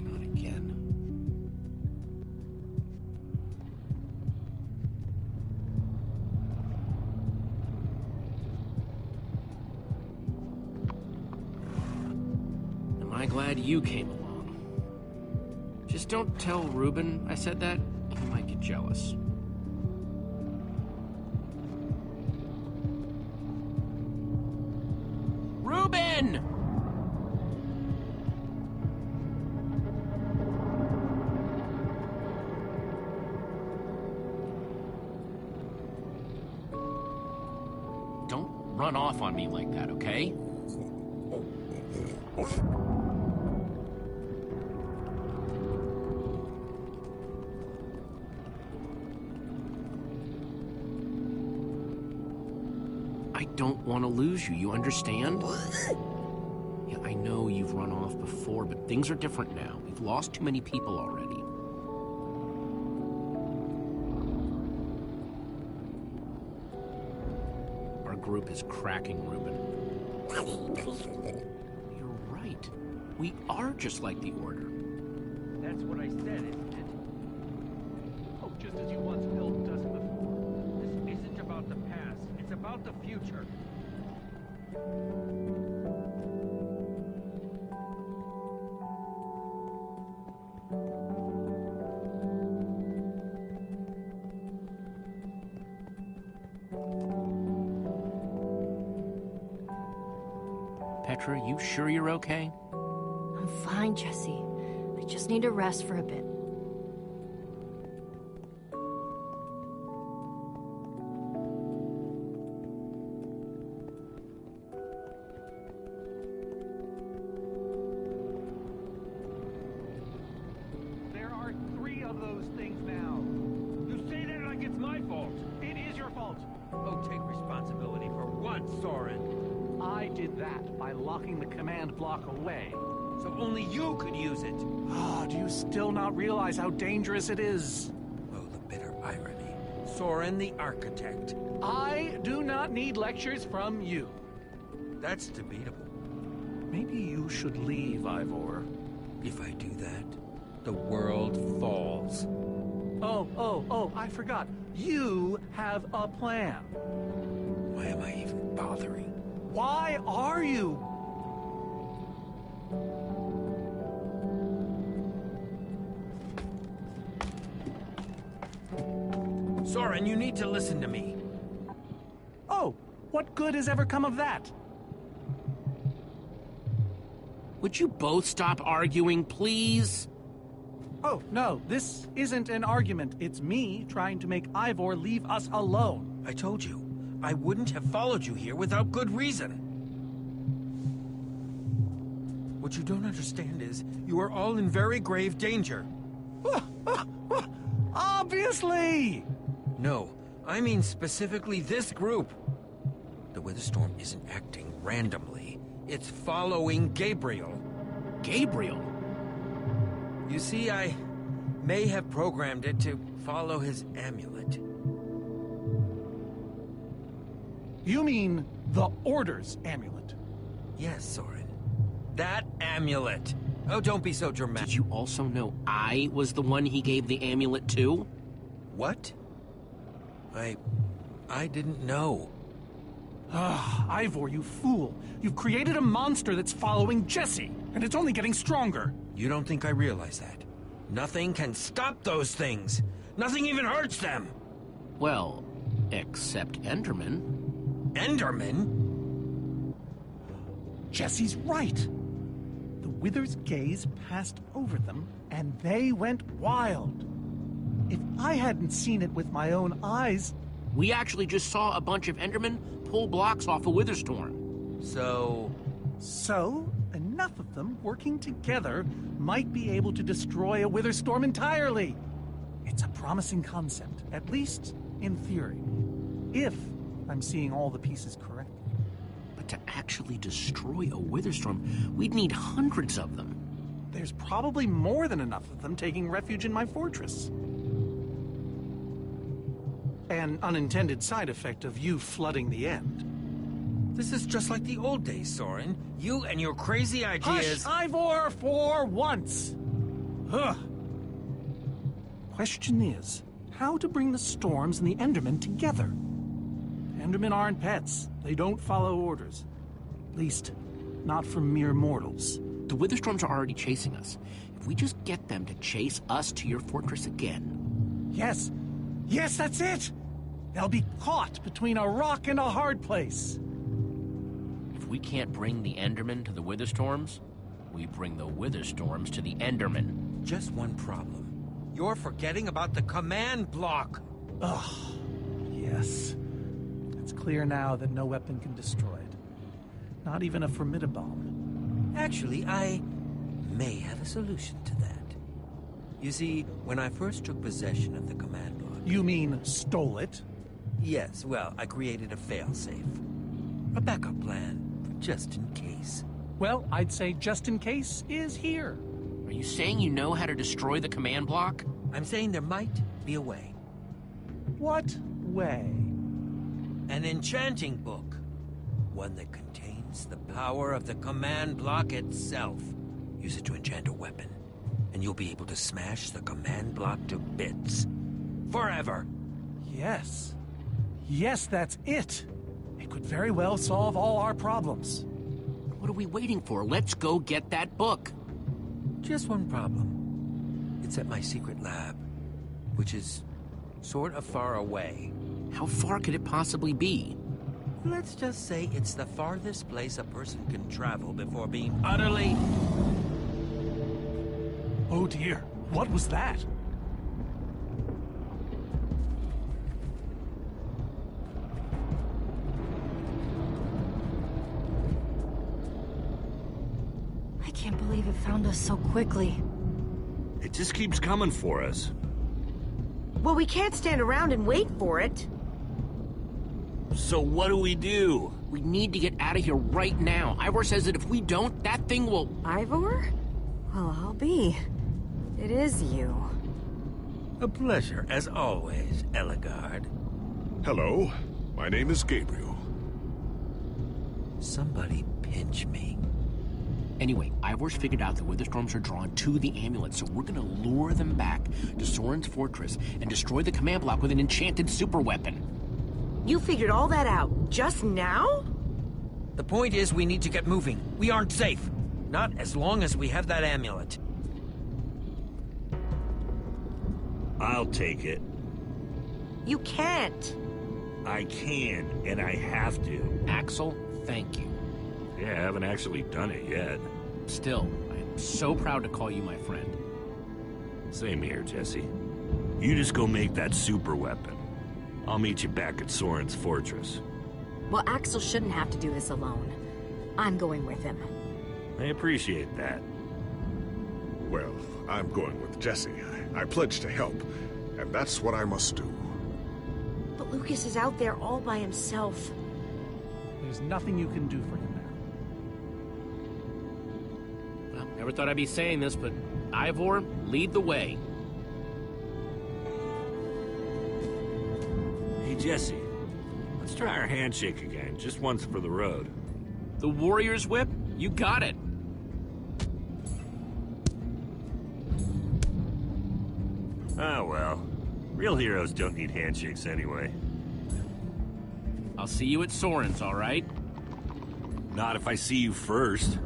not again. Am I glad you came along? Just don't tell Ruben I said that. He might get jealous. Ruben! Don't run off on me like that, okay? I don't want to lose you, you understand? Yeah, I know you've run off before, but things are different now. We've lost too many people already. Our group is cracking, Ruben. You're right. We are just like the Order. That's what I said, isn't it? Oh, just as you once built us before. This isn't about the past. It's about the future. Petra, you sure you're okay? I'm fine, Jesse. I just need to rest for a bit. There are 3 of those things now. You say that like it's my fault. It is your fault. Oh, take responsibility for what, Soren? I did that by locking the command block away. So only you could use it. Ah, do you still not realize how dangerous it is? Oh, the bitter irony. Soren the architect. I do not need lectures from you. That's debatable. Maybe you should leave, Ivor. If I do that, the world falls. Oh, I forgot. You have a plan. Why am I even bothering? Why are you? Soren, you need to listen to me. Oh, what good has ever come of that? Would you both stop arguing, please? Oh, no, this isn't an argument. It's me trying to make Ivor leave us alone. I told you, I wouldn't have followed you here without good reason. What you don't understand is, you are all in very grave danger. Obviously! No, I mean specifically this group. The Witherstorm isn't acting randomly. It's following Gabriel. Gabriel? You see, I may have programmed it to follow his amulet. You mean the Order's amulet? Yes, Soren. That amulet. Oh, don't be so dramatic. Did you also know I was the one he gave the amulet to? What? I didn't know. Ah, Ivor, you fool. You've created a monster that's following Jesse, and it's only getting stronger. You don't think I realize that? Nothing can stop those things. Nothing even hurts them. Well, except Enderman. Enderman? Jesse's right. The Wither's gaze passed over them, and they went wild. If I hadn't seen it with my own eyes... We actually just saw a bunch of Endermen pull blocks off a Witherstorm. So, enough of them working together might be able to destroy a Witherstorm entirely. It's a promising concept, at least in theory. If I'm seeing all the pieces correctly. But to actually destroy a Witherstorm, we'd need hundreds of them. There's probably more than enough of them taking refuge in my fortress. An unintended side effect of you flooding the end. This is just like the old days, Soren. You and your crazy ideas... Hush, Ivor, for once! Ugh. Question is, how to bring the storms and the Endermen together? Endermen aren't pets. They don't follow orders. At least, not from mere mortals. The Witherstorms are already chasing us. If we just get them to chase us to your fortress again... Yes! Yes, that's it! They'll be caught between a rock and a hard place. If we can't bring the Endermen to the Witherstorms, we bring the Witherstorms to the Endermen. Just one problem. You're forgetting about the command block. Ugh. Yes. It's clear now that no weapon can destroy it. Not even a formidabomb. Actually, I may have a solution to that. You see, when I first took possession of the command block... You mean stole it? Yes, well, I created a failsafe. A backup plan, for just in case. Well, I'd say just in case is here. Are you saying you know how to destroy the command block? I'm saying there might be a way. What way? An enchanting book. One that contains the power of the command block itself. Use it to enchant a weapon, and you'll be able to smash the command block to bits. Forever. Yes. Yes, that's it. It could very well solve all our problems. What are we waiting for? Let's go get that book. Just one problem. It's at my secret lab, which is sort of far away. How far could it possibly be? Let's just say it's the farthest place a person can travel before being utterly... Oh dear, what was that? I can't believe it found us so quickly. It just keeps coming for us. Well, we can't stand around and wait for it. So what do? We need to get out of here right now. Ivor says that if we don't, that thing will... Ivor? Well, I'll be. It is you. A pleasure, as always, Eligard. Hello, my name is Gabriel. Somebody pinch me. Anyway, Ivor's figured out the Witherstorms are drawn to the amulet, so we're gonna lure them back to Soren's fortress and destroy the command block with an enchanted super weapon. You figured all that out just now? The point is, we need to get moving. We aren't safe. Not as long as we have that amulet. I'll take it. You can't. I can, and I have to. Axel, thank you. Yeah, I haven't actually done it yet. Still, I'm so proud to call you my friend. Same here, Jesse. You just go make that super weapon. I'll meet you back at Soren's fortress. Well, Axel shouldn't have to do this alone. I'm going with him. I appreciate that. Well, I'm going with Jesse. I pledge to help, and that's what I must do. But Lucas is out there all by himself. There's nothing you can do for him now. Well, never thought I'd be saying this, but Ivor, lead the way. Hey, Jesse. Let's try our handshake again, just once for the road. The Warrior's Whip? You got it. Oh, well. Real heroes don't need handshakes anyway. I'll see you at Soren's, all right? Not if I see you first.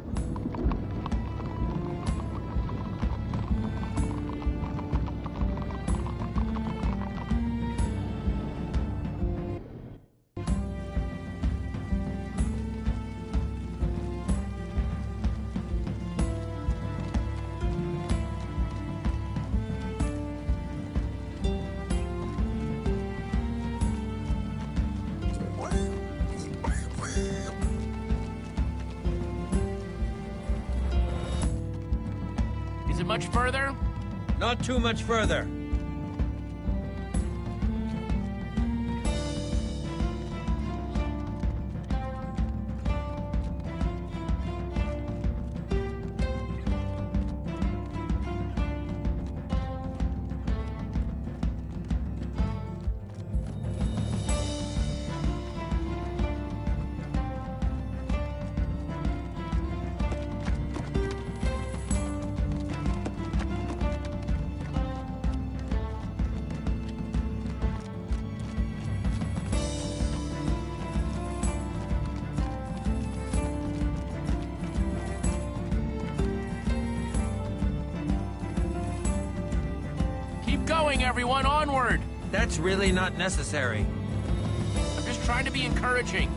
much further? Not too much further. Keep going, everyone, onward! That's really not necessary. I'm just trying to be encouraging.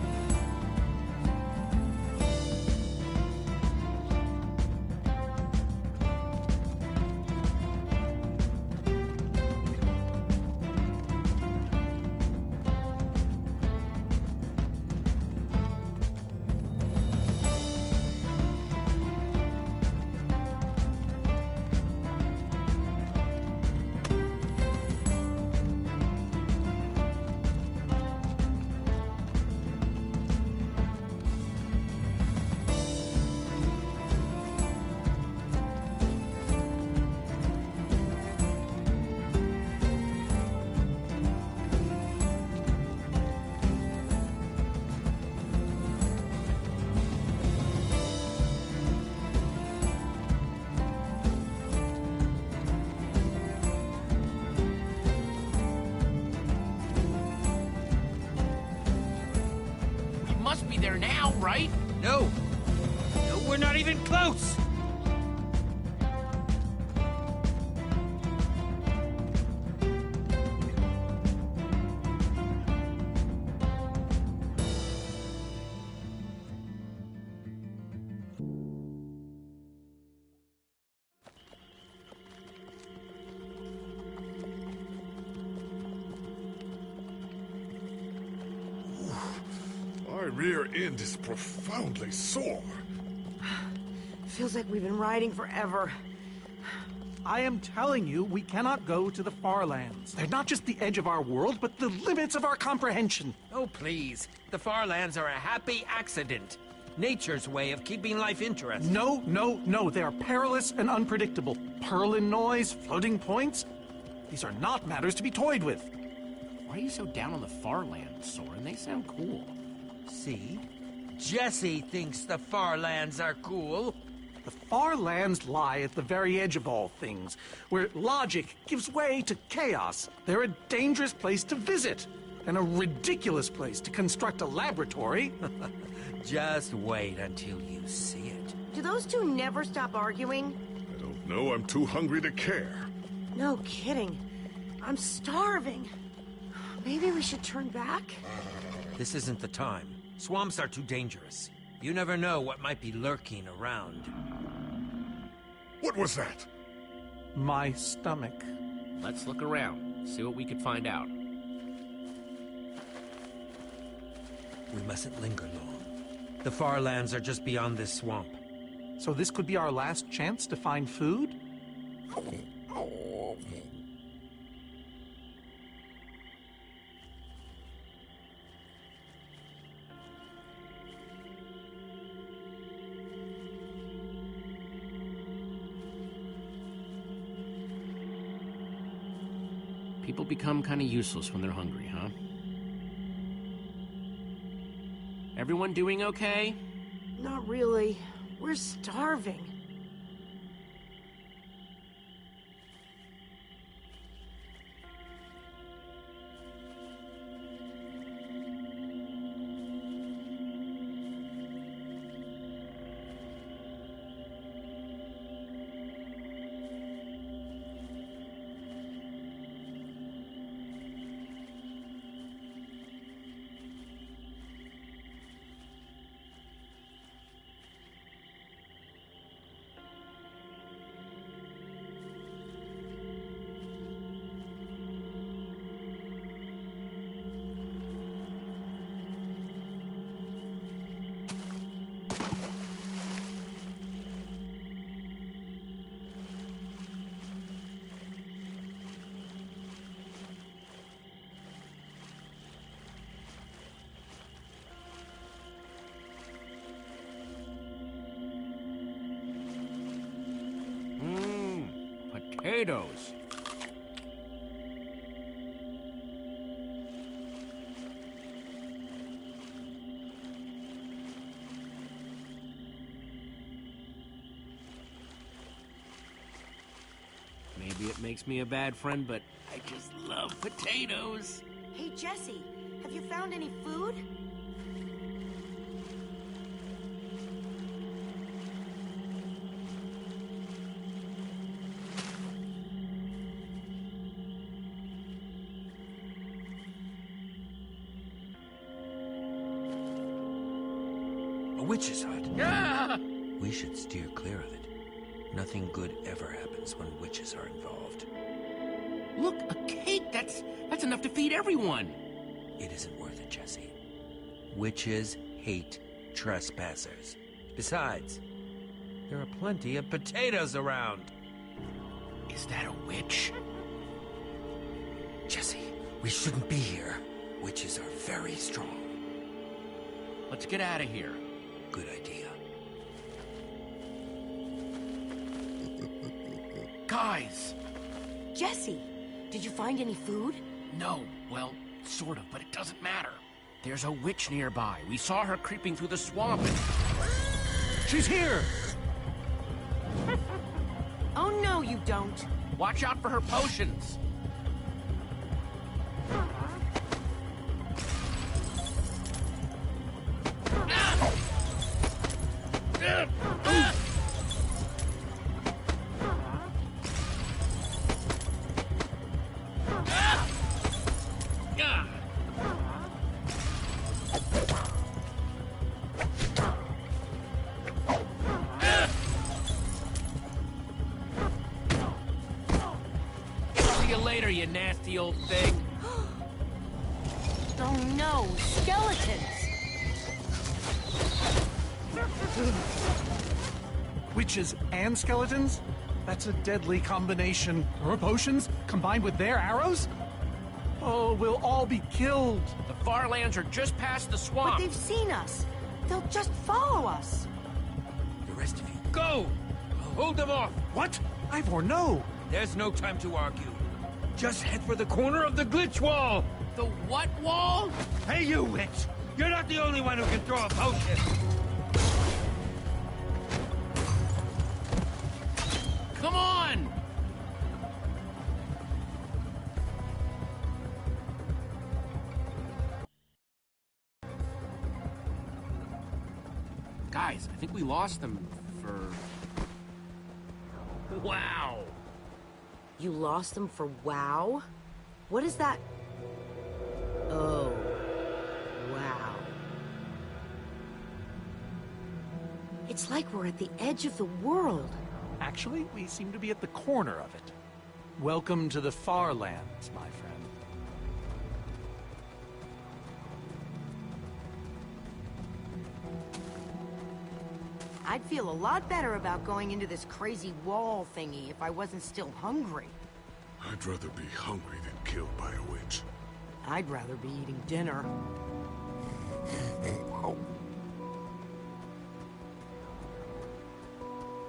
Must be there now, right? No. No, we're not even close. My rear end is profoundly sore. Feels like we've been riding forever. I am telling you, we cannot go to the far lands. They're not just the edge of our world, but the limits of our comprehension. Oh, please. The far lands are a happy accident. Nature's way of keeping life interesting. No, no, no. They are perilous and unpredictable. Purlin noise, floating points. These are not matters to be toyed with. Why are you so down on the far lands, Soren? They sound cool. See? Jesse thinks the far lands are cool. The far lands lie at the very edge of all things, where logic gives way to chaos. They're a dangerous place to visit, and a ridiculous place to construct a laboratory. Just wait until you see it. Do those two never stop arguing? I don't know, I'm too hungry to care. No kidding. I'm starving. Maybe we should turn back? This isn't the time. Swamps are too dangerous. You never know what might be lurking around. What was that? My stomach. Let's look around, see what we could find out. We mustn't linger long. The far lands are just beyond this swamp. So this could be our last chance to find food? People become kind of useless when they're hungry, huh? Everyone doing okay? Not really. We're starving. potatoes. Maybe it makes me a bad friend, but I just love potatoes. Hey, Jesse, have you found any food? A witch's hut. Ah! We should steer clear of it. Nothing good ever happens when witches are involved. Look, a cake! That's enough to feed everyone! It isn't worth it, Jesse. Witches hate trespassers. Besides, there are plenty of potatoes around. Is that a witch? Jesse, we shouldn't be here. Witches are very strong. Let's get out of here. Good idea. Guys! Jesse, did you find any food? No, well, sort of, but it doesn't matter. There's a witch nearby. We saw her creeping through the swamp and... She's here! Oh, no, you don't. Watch out for her potions. See you later, you nasty old thing. Oh, no, skeletons. Witches and skeletons? That's a deadly combination. Her potions combined with their arrows? Oh, we'll all be killed. The Farlands are just past the But swamp. they've seen us. They'll just follow us. The rest of you, go! Hold them off! What? Ivor, no! There's no time to argue. Just head for the corner of the glitch wall! The what wall? Hey, you witch! You're not the only one who can throw a potion! Come on! Guys, I think we lost them for... Wow! You lost them for WoW? What is that? Oh, wow. It's like we're at the edge of the world. Actually, we seem to be at the corner of it. Welcome to the Farlands, my friend. I'd feel a lot better about going into this crazy wall thingy if I wasn't still hungry. I'd rather be hungry than killed by a witch. I'd rather be eating dinner.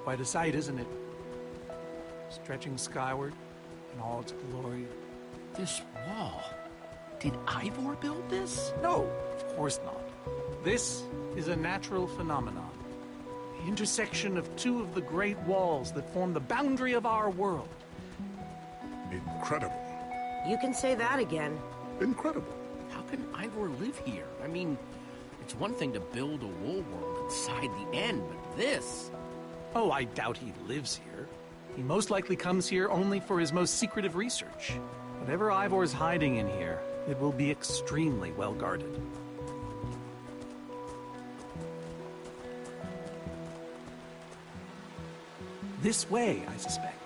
Quite a sight, isn't it? Stretching skyward in all its glory. This wall... Did Ivor build this? No, of course not. This is a natural phenomenon. The intersection of two of the great walls that form the boundary of our world. Incredible. You can say that again. Incredible. How can Ivor live here? I mean, it's one thing to build a wool world inside the end, but this... Oh, I doubt he lives here. He most likely comes here only for his most secretive research. Whatever Ivor's hiding in here, it will be extremely well guarded. This way, I suspect.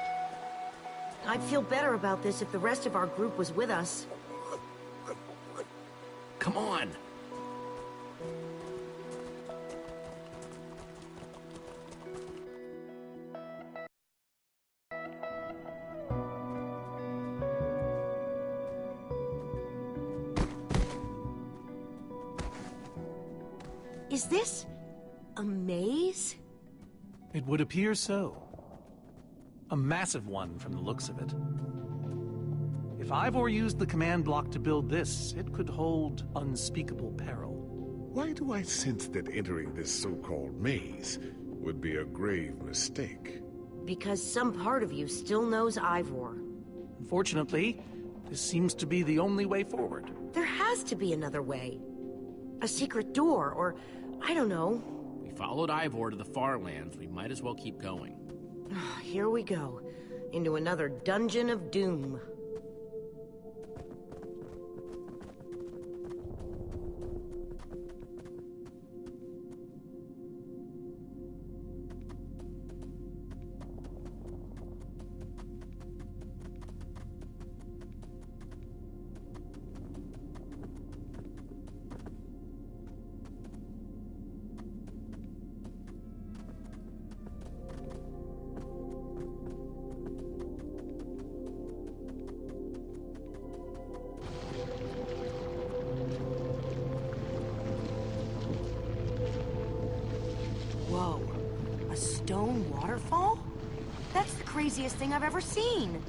I'd feel better about this if the rest of our group was with us. Come on! Is this a maze? It would appear so. A massive one from the looks of it. If Ivor used the command block to build this, it could hold unspeakable peril. Why do I sense that entering this so-called maze would be a grave mistake? Because some part of you still knows Ivor. Unfortunately, this seems to be the only way forward. There has to be another way. A secret door, or I don't know. We followed Ivor to the far lands. We might as well keep going. Here we go. Into another dungeon of doom. Whoa, a stone waterfall? That's the craziest thing I've ever seen.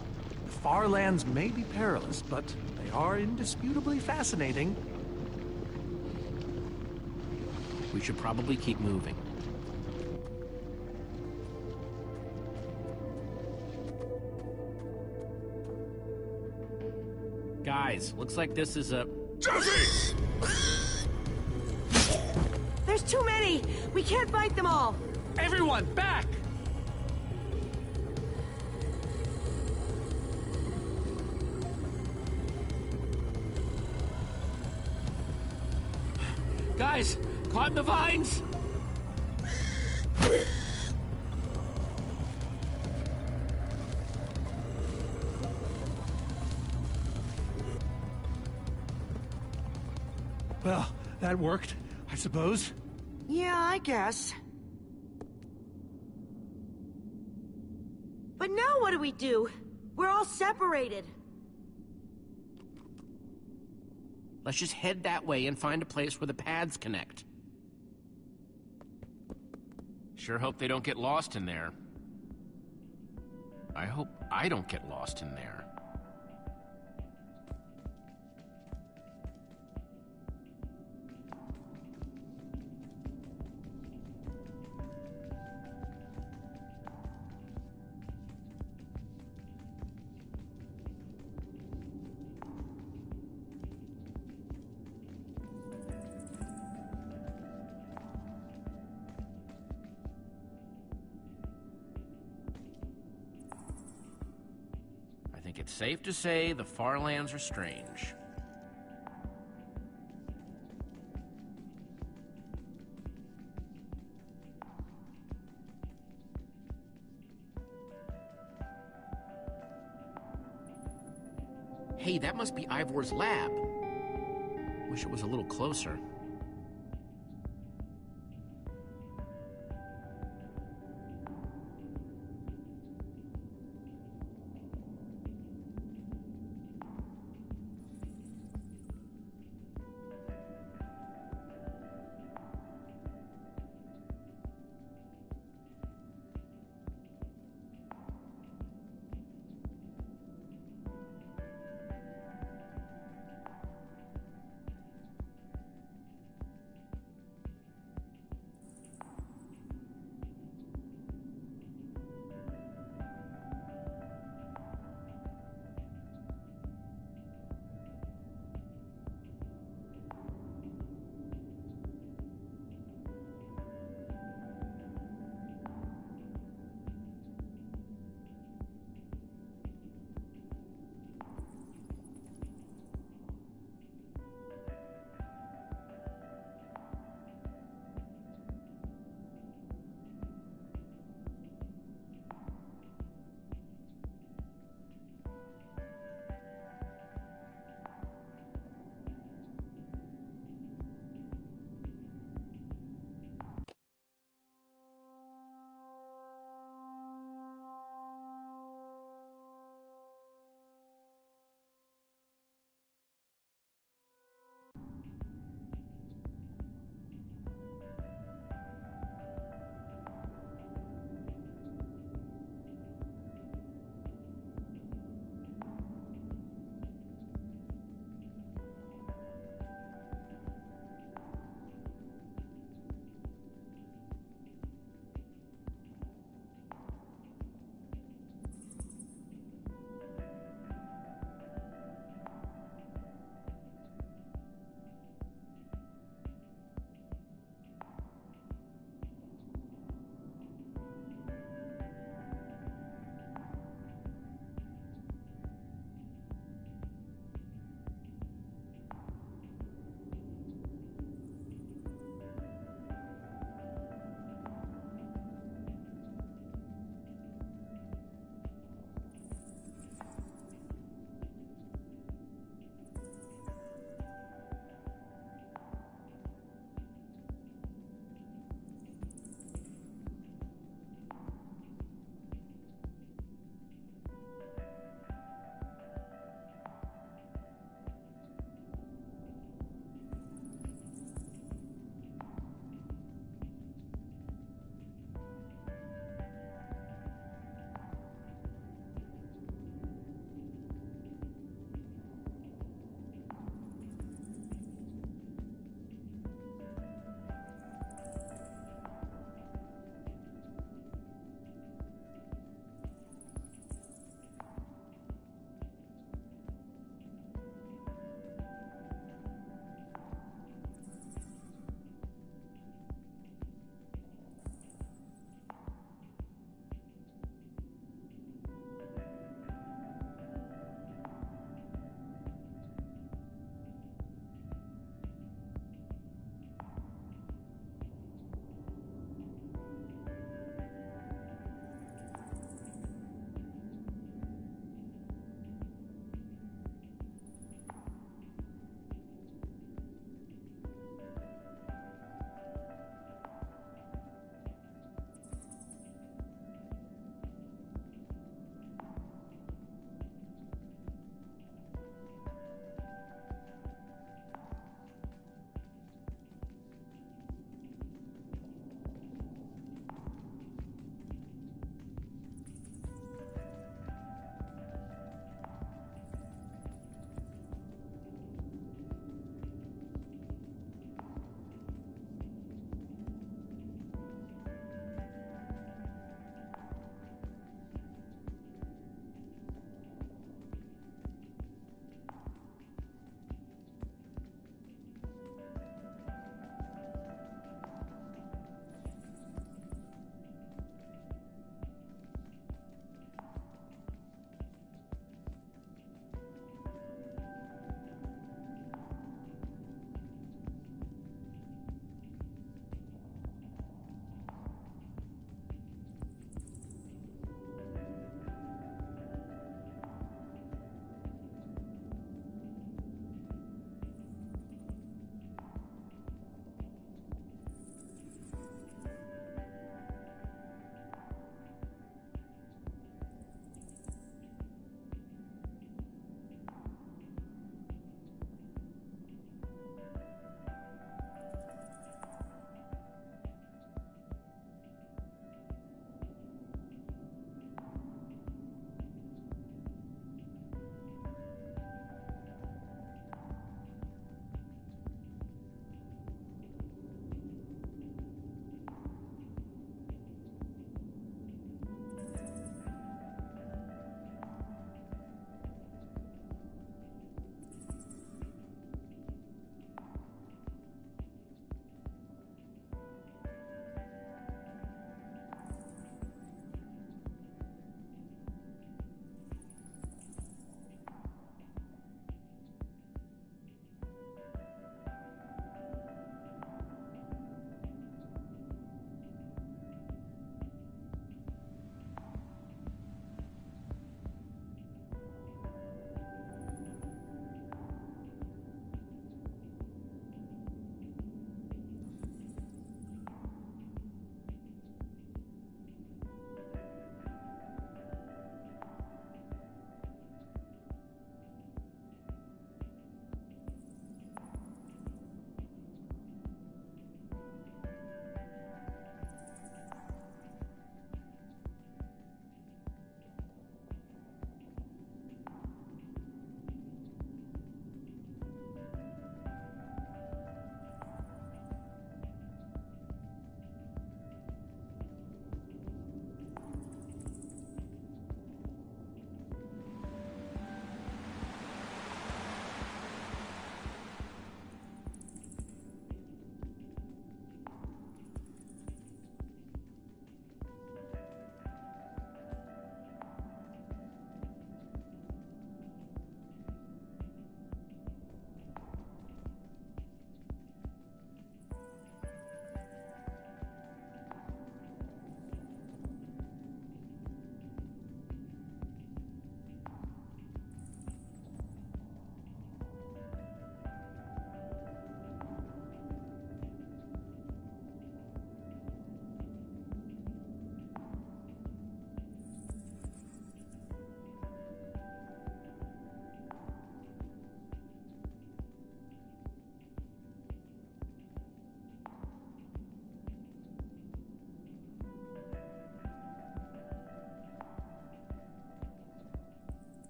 The far lands may be perilous, but they are indisputably fascinating. We should probably keep moving. Guys, looks like this is a... Jesse! There's too many! We can't fight them all! Everyone, back! Guys, climb the vines! Well, that worked, I suppose. Yeah, I guess. But now what do we do? We're all separated. Let's just head that way and find a place where the paths connect. Sure hope they don't get lost in there. I hope I don't get lost in there. I think it's safe to say the far lands are strange. Hey, that must be Ivor's lab. Wish it was a little closer.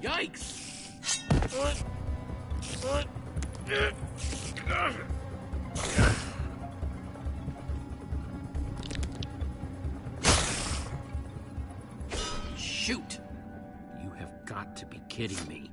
Yikes! Shoot! You have got to be kidding me.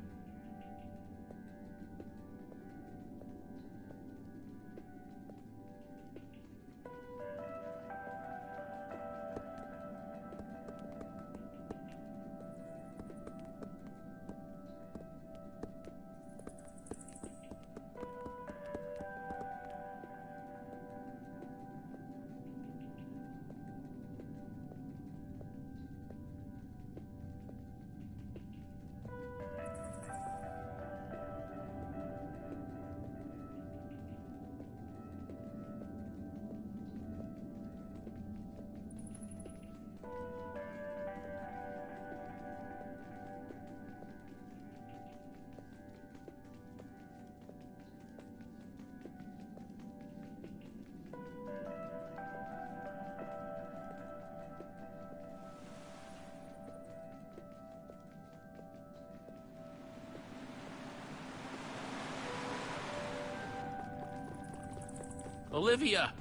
Olivia!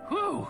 Whew!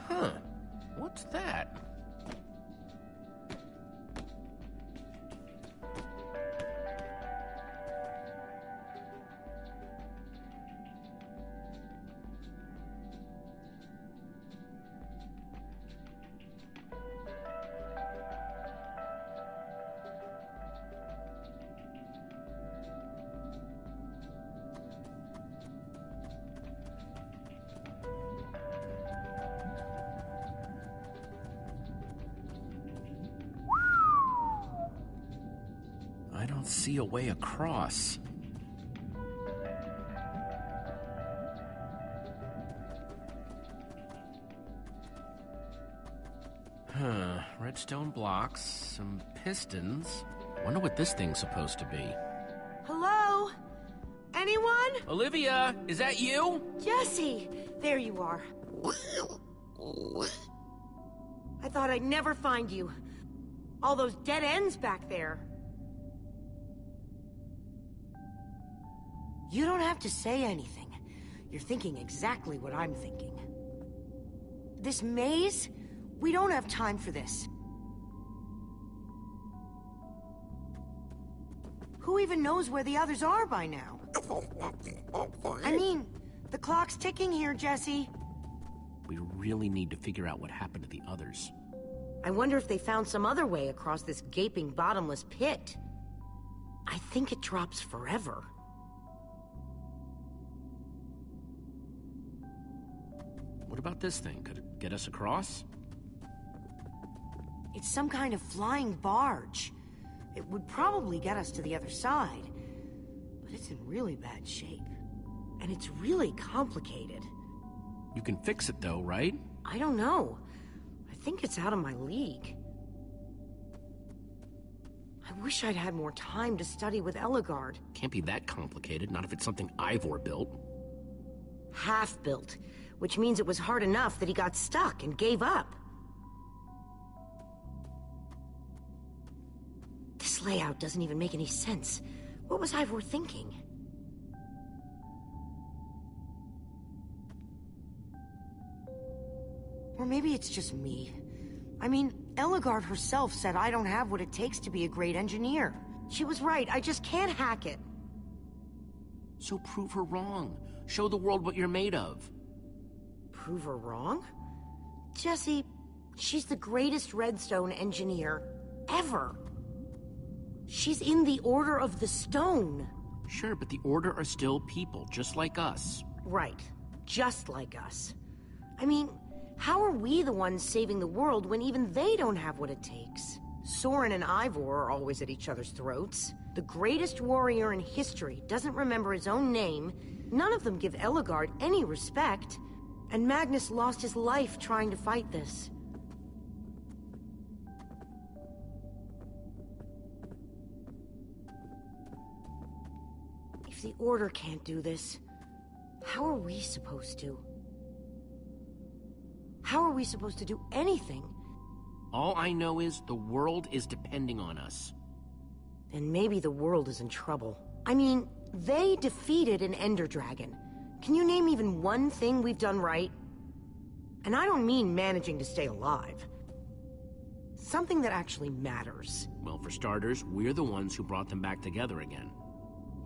Huh. What's that? I don't see a way across. Huh. Redstone blocks, some pistons. Wonder what this thing's supposed to be. Hello? Anyone? Olivia, is that you? Jesse! There you are. I thought I'd never find you. All those dead ends back there. You don't have to say anything. You're thinking exactly what I'm thinking. This maze? We don't have time for this. Who even knows where the others are by now? I mean, the clock's ticking here, Jesse. We really need to figure out what happened to the others. I wonder if they found some other way across this gaping bottomless pit. I think it drops forever. What about this thing? Could it get us across? It's some kind of flying barge. It would probably get us to the other side. But it's in really bad shape. And it's really complicated. You can fix it though, right? I don't know. I think it's out of my league. I wish I'd had more time to study with Eligard. Can't be that complicated, not if it's something Ivor built. Half-built, which means it was hard enough that he got stuck and gave up. This layout doesn't even make any sense. What was Ivor thinking? Or maybe it's just me. I mean, Eligard herself said I don't have what it takes to be a great engineer. She was right, I just can't hack it. So prove her wrong. Show the world what you're made of. Prove her wrong? Jesse, she's the greatest redstone engineer ever. She's in the Order of the Stone. Sure, but the Order are still people, just like us. Right, just like us. I mean, how are we the ones saving the world when even they don't have what it takes? Soren and Ivor are always at each other's throats. The greatest warrior in history doesn't remember his own name. None of them give Eligard any respect. And Magnus lost his life trying to fight this. If the Order can't do this, how are we supposed to? How are we supposed to do anything? All I know is the world is depending on us. Then maybe the world is in trouble. I mean, they defeated an Ender Dragon. Can you name even one thing we've done right? And I don't mean managing to stay alive. Something that actually matters. Well, for starters, we're the ones who brought them back together again.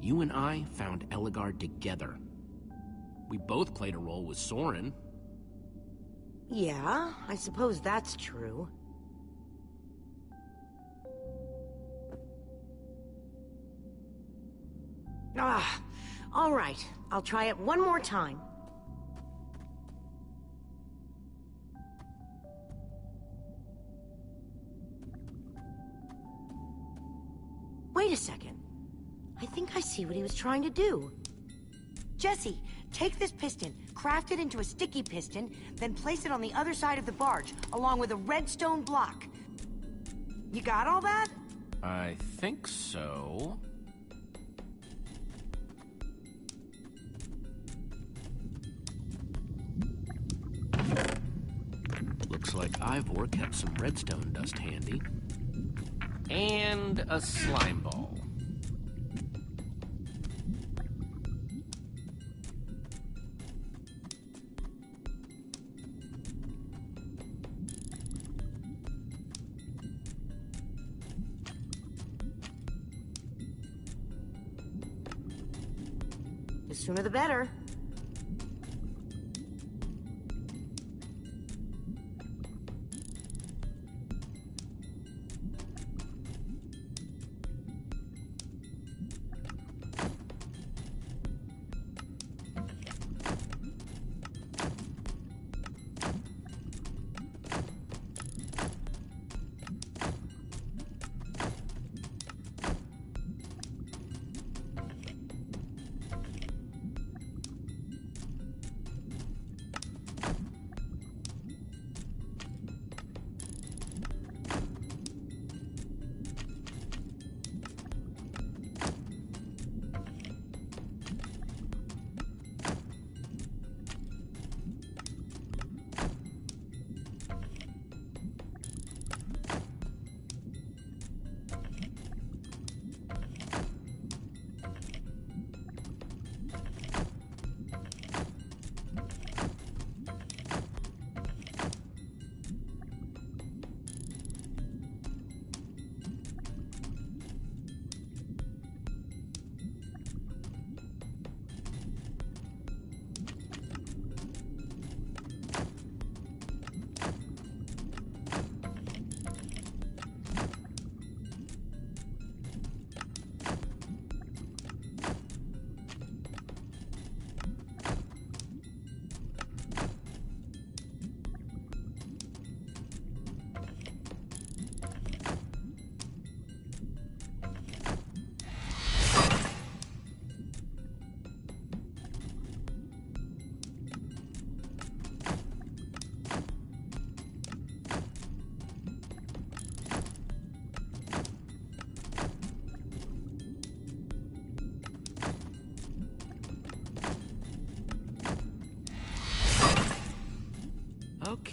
You and I found Eligard together. We both played a role with Soren. Yeah, I suppose that's true. All right. I'll try it one more time. Wait a second. I think I see what he was trying to do. Jesse, take this piston, craft it into a sticky piston, then place it on the other side of the barge, along with a redstone block. You got all that? I think so. Looks like Ivor kept some redstone dust handy. And a slime ball. The sooner the better.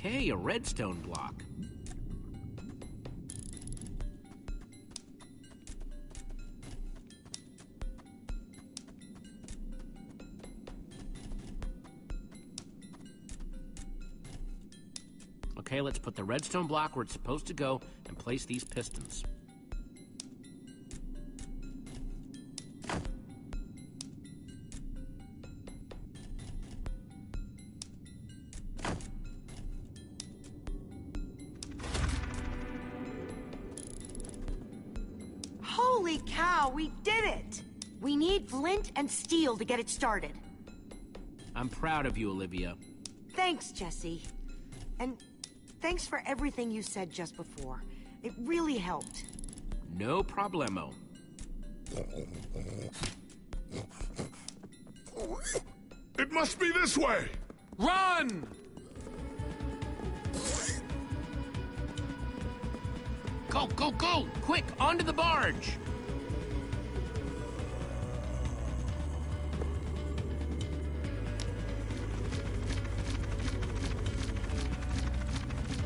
Okay, a redstone block. Okay, let's put the redstone block where it's supposed to go and place these pistons. Holy cow, we did it! We need flint and steel to get it started. I'm proud of you, Olivia. Thanks, Jesse. And thanks for everything you said just before. It really helped. No problemo. It must be this way! Run! Go, go, go! Quick, onto the barge!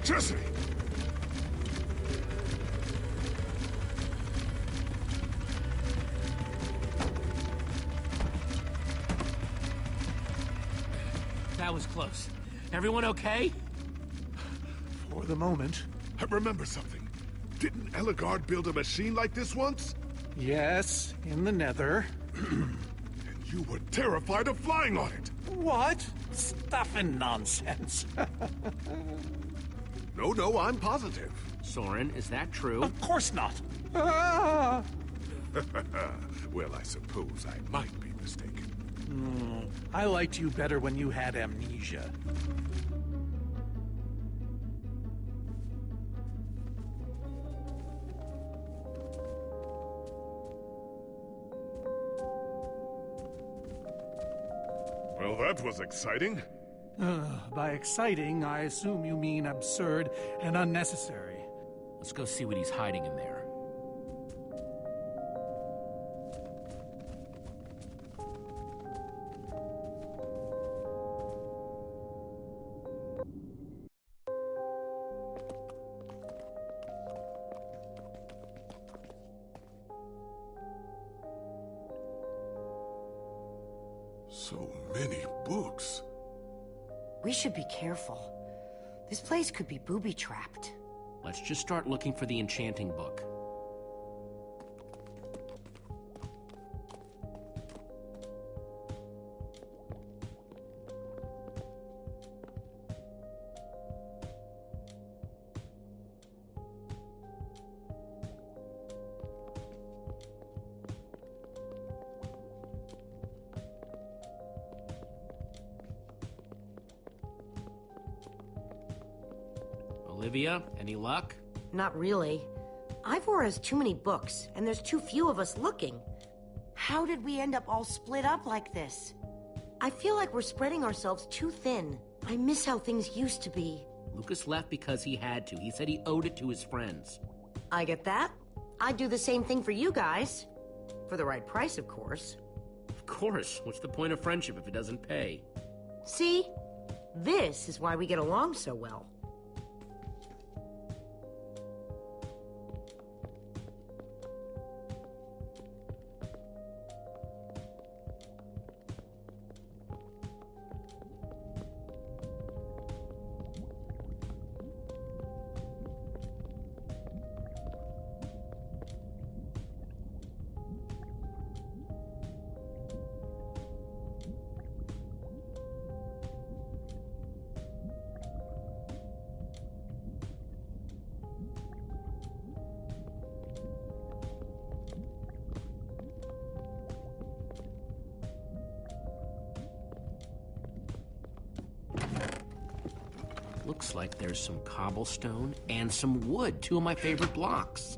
Jesse! That was close. Everyone okay? For the moment. I remember something. Didn't Eligard build a machine like this once? Yes, in the Nether. And you were terrified of flying on it! What? Stuff and nonsense. No, I'm positive. Soren, is that true? Of course not. Ah! Well, I suppose I might be mistaken. I liked you better when you had amnesia. Well, that was exciting. By exciting, I assume you mean absurd and unnecessary. Let's go see what he's hiding in there. So many books. We should be careful. This place could be booby-trapped. Let's just start looking for the enchanting book. Olivia, any luck? Not really. Ivor has too many books, and there's too few of us looking. How did we end up all split up like this? I feel like we're spreading ourselves too thin. I miss how things used to be. Lucas left because he had to. He said he owed it to his friends. I get that. I'd do the same thing for you guys. For the right price, of course. Of course. What's the point of friendship if it doesn't pay? See? This is why we get along so well. Looks like there's some cobblestone and some wood, two of my favorite blocks.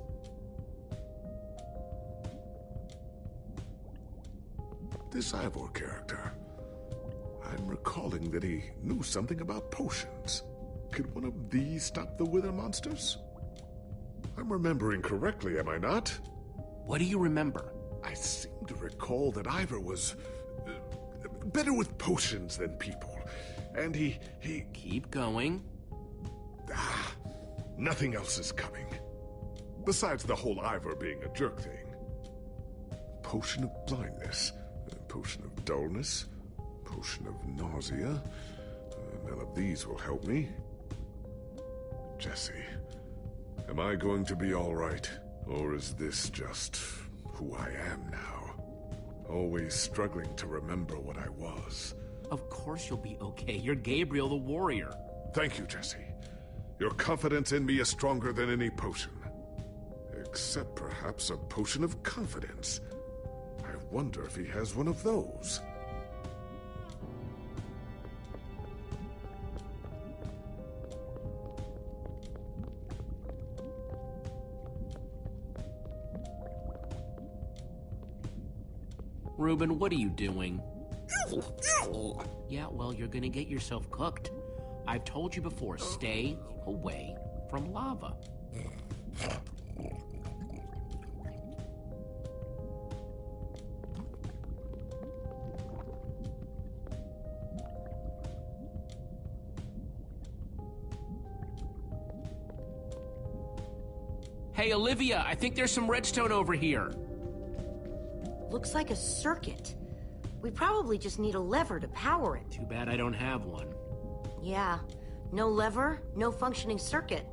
This Ivor character. I'm recalling that he knew something about potions. Could one of these stop the wither monsters? I'm remembering correctly, am I not? What do you remember? I seem to recall that Ivor was better with potions than people. And he... Keep going. Nothing else is coming. Besides the whole Ivor being a jerk thing. Potion of blindness, potion of dullness, potion of nausea. None of these will help me. Jesse, am I going to be all right? Or is this just who I am now? Always struggling to remember what I was. Of course you'll be okay. You're Gabriel the warrior. Thank you, Jesse. Your confidence in me is stronger than any potion. Except perhaps a potion of confidence. I wonder if he has one of those. Reuben, what are you doing? Yeah, well, you're gonna get yourself cooked. I've told you before, stay away from lava. Hey, Olivia, I think there's some redstone over here. Looks like a circuit. We probably just need a lever to power it. Too bad I don't have one. Yeah. No lever, no functioning circuit.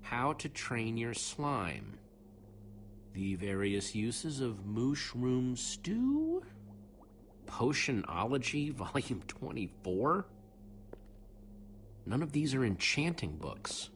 How to train your slime. The various uses of mushroom stew? Potionology, Volume 24? None of these are enchanting books.